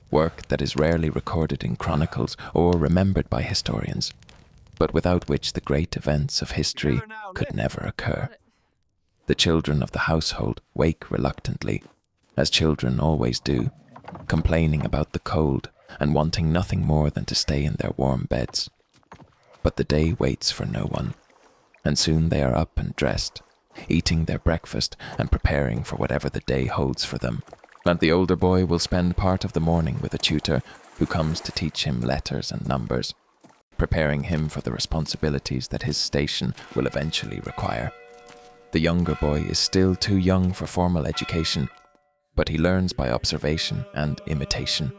work that is rarely recorded in chronicles or remembered by historians, but without which the great events of history could never occur. The children of the household wake reluctantly, as children always do, complaining about the cold and wanting nothing more than to stay in their warm beds. But the day waits for no one, and soon they are up and dressed, eating their breakfast and preparing for whatever the day holds for them. And the older boy will spend part of the morning with a tutor who comes to teach him letters and numbers, preparing him for the responsibilities that his station will eventually require. The younger boy is still too young for formal education, but he learns by observation and imitation,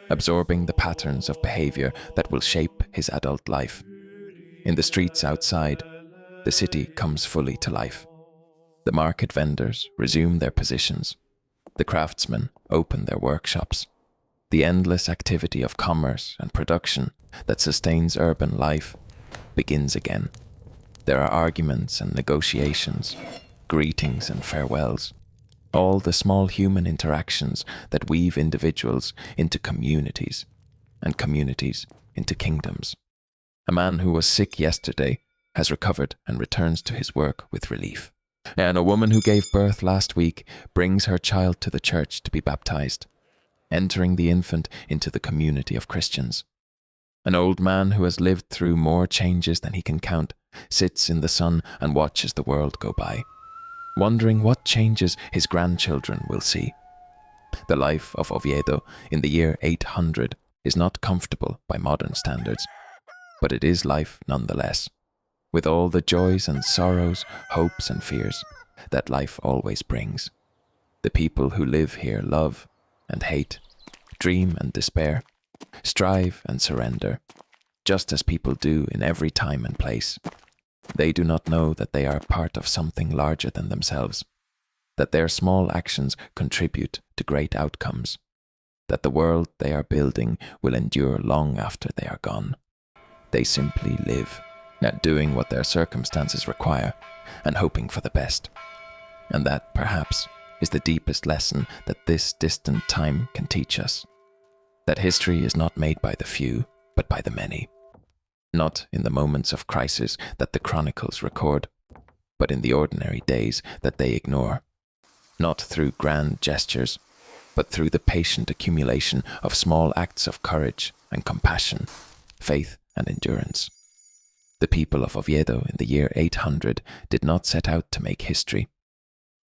absorbing the patterns of behavior that will shape his adult life. In the streets outside, the city comes fully to life. The market vendors resume their positions. The craftsmen open their workshops. The endless activity of commerce and production that sustains urban life begins again. There are arguments and negotiations, greetings and farewells, all the small human interactions that weave individuals into communities, and communities into kingdoms. A man who was sick yesterday has recovered and returns to his work with relief. And a woman who gave birth last week brings her child to the church to be baptized, entering the infant into the community of Christians. An old man who has lived through more changes than he can count sits in the sun and watches the world go by, wondering what changes his grandchildren will see. The life of Oviedo in the year 800 is not comfortable by modern standards, but it is life nonetheless, with all the joys and sorrows, hopes and fears that life always brings. The people who live here love and hate, dream and despair, strive and surrender, just as people do in every time and place. They do not know that they are part of something larger than themselves, that their small actions contribute to great outcomes, that the world they are building will endure long after they are gone. They simply live, at doing what their circumstances require and hoping for the best. And that, perhaps, is the deepest lesson that this distant time can teach us. That history is not made by the few, but by the many. Not in the moments of crisis that the chronicles record, but in the ordinary days that they ignore. Not through grand gestures, but through the patient accumulation of small acts of courage and compassion, faith and endurance. The people of Oviedo in the year 800 did not set out to make history.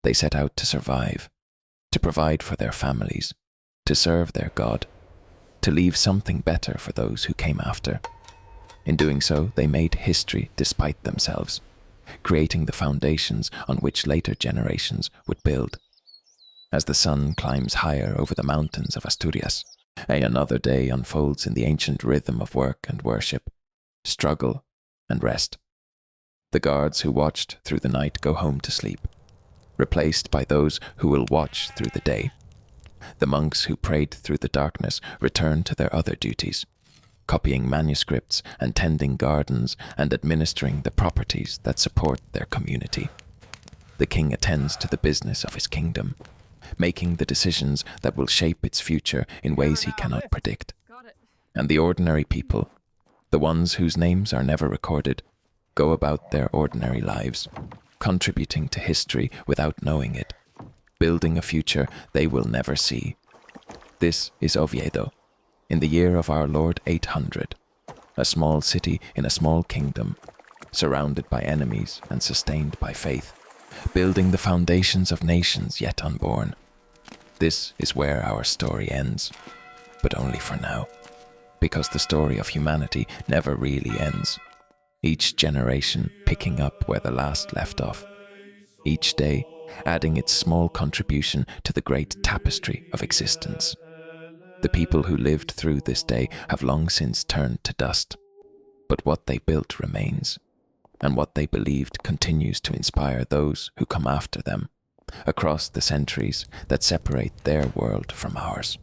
They set out to survive, to provide for their families, to serve their God, to leave something better for those who came after. In doing so, they made history despite themselves, creating the foundations on which later generations would build. As the sun climbs higher over the mountains of Asturias, another day unfolds in the ancient rhythm of work and worship, struggle and rest. The guards who watched through the night go home to sleep, replaced by those who will watch through the day. The monks who prayed through the darkness return to their other duties, copying manuscripts and tending gardens and administering the properties that support their community. The king attends to the business of his kingdom, making the decisions that will shape its future in ways he cannot predict. And the ordinary people, the ones whose names are never recorded, go about their ordinary lives, contributing to history without knowing it, building a future they will never see. This is Oviedo, in the year of our Lord 800, a small city in a small kingdom, surrounded by enemies and sustained by faith, building the foundations of nations yet unborn. This is where our story ends, but only for now. because the story of humanity never really ends, each generation picking up where the last left off, each day adding its small contribution to the great tapestry of existence. The people who lived through this day have long since turned to dust, but what they built remains, and what they believed continues to inspire those who come after them across the centuries that separate their world from ours.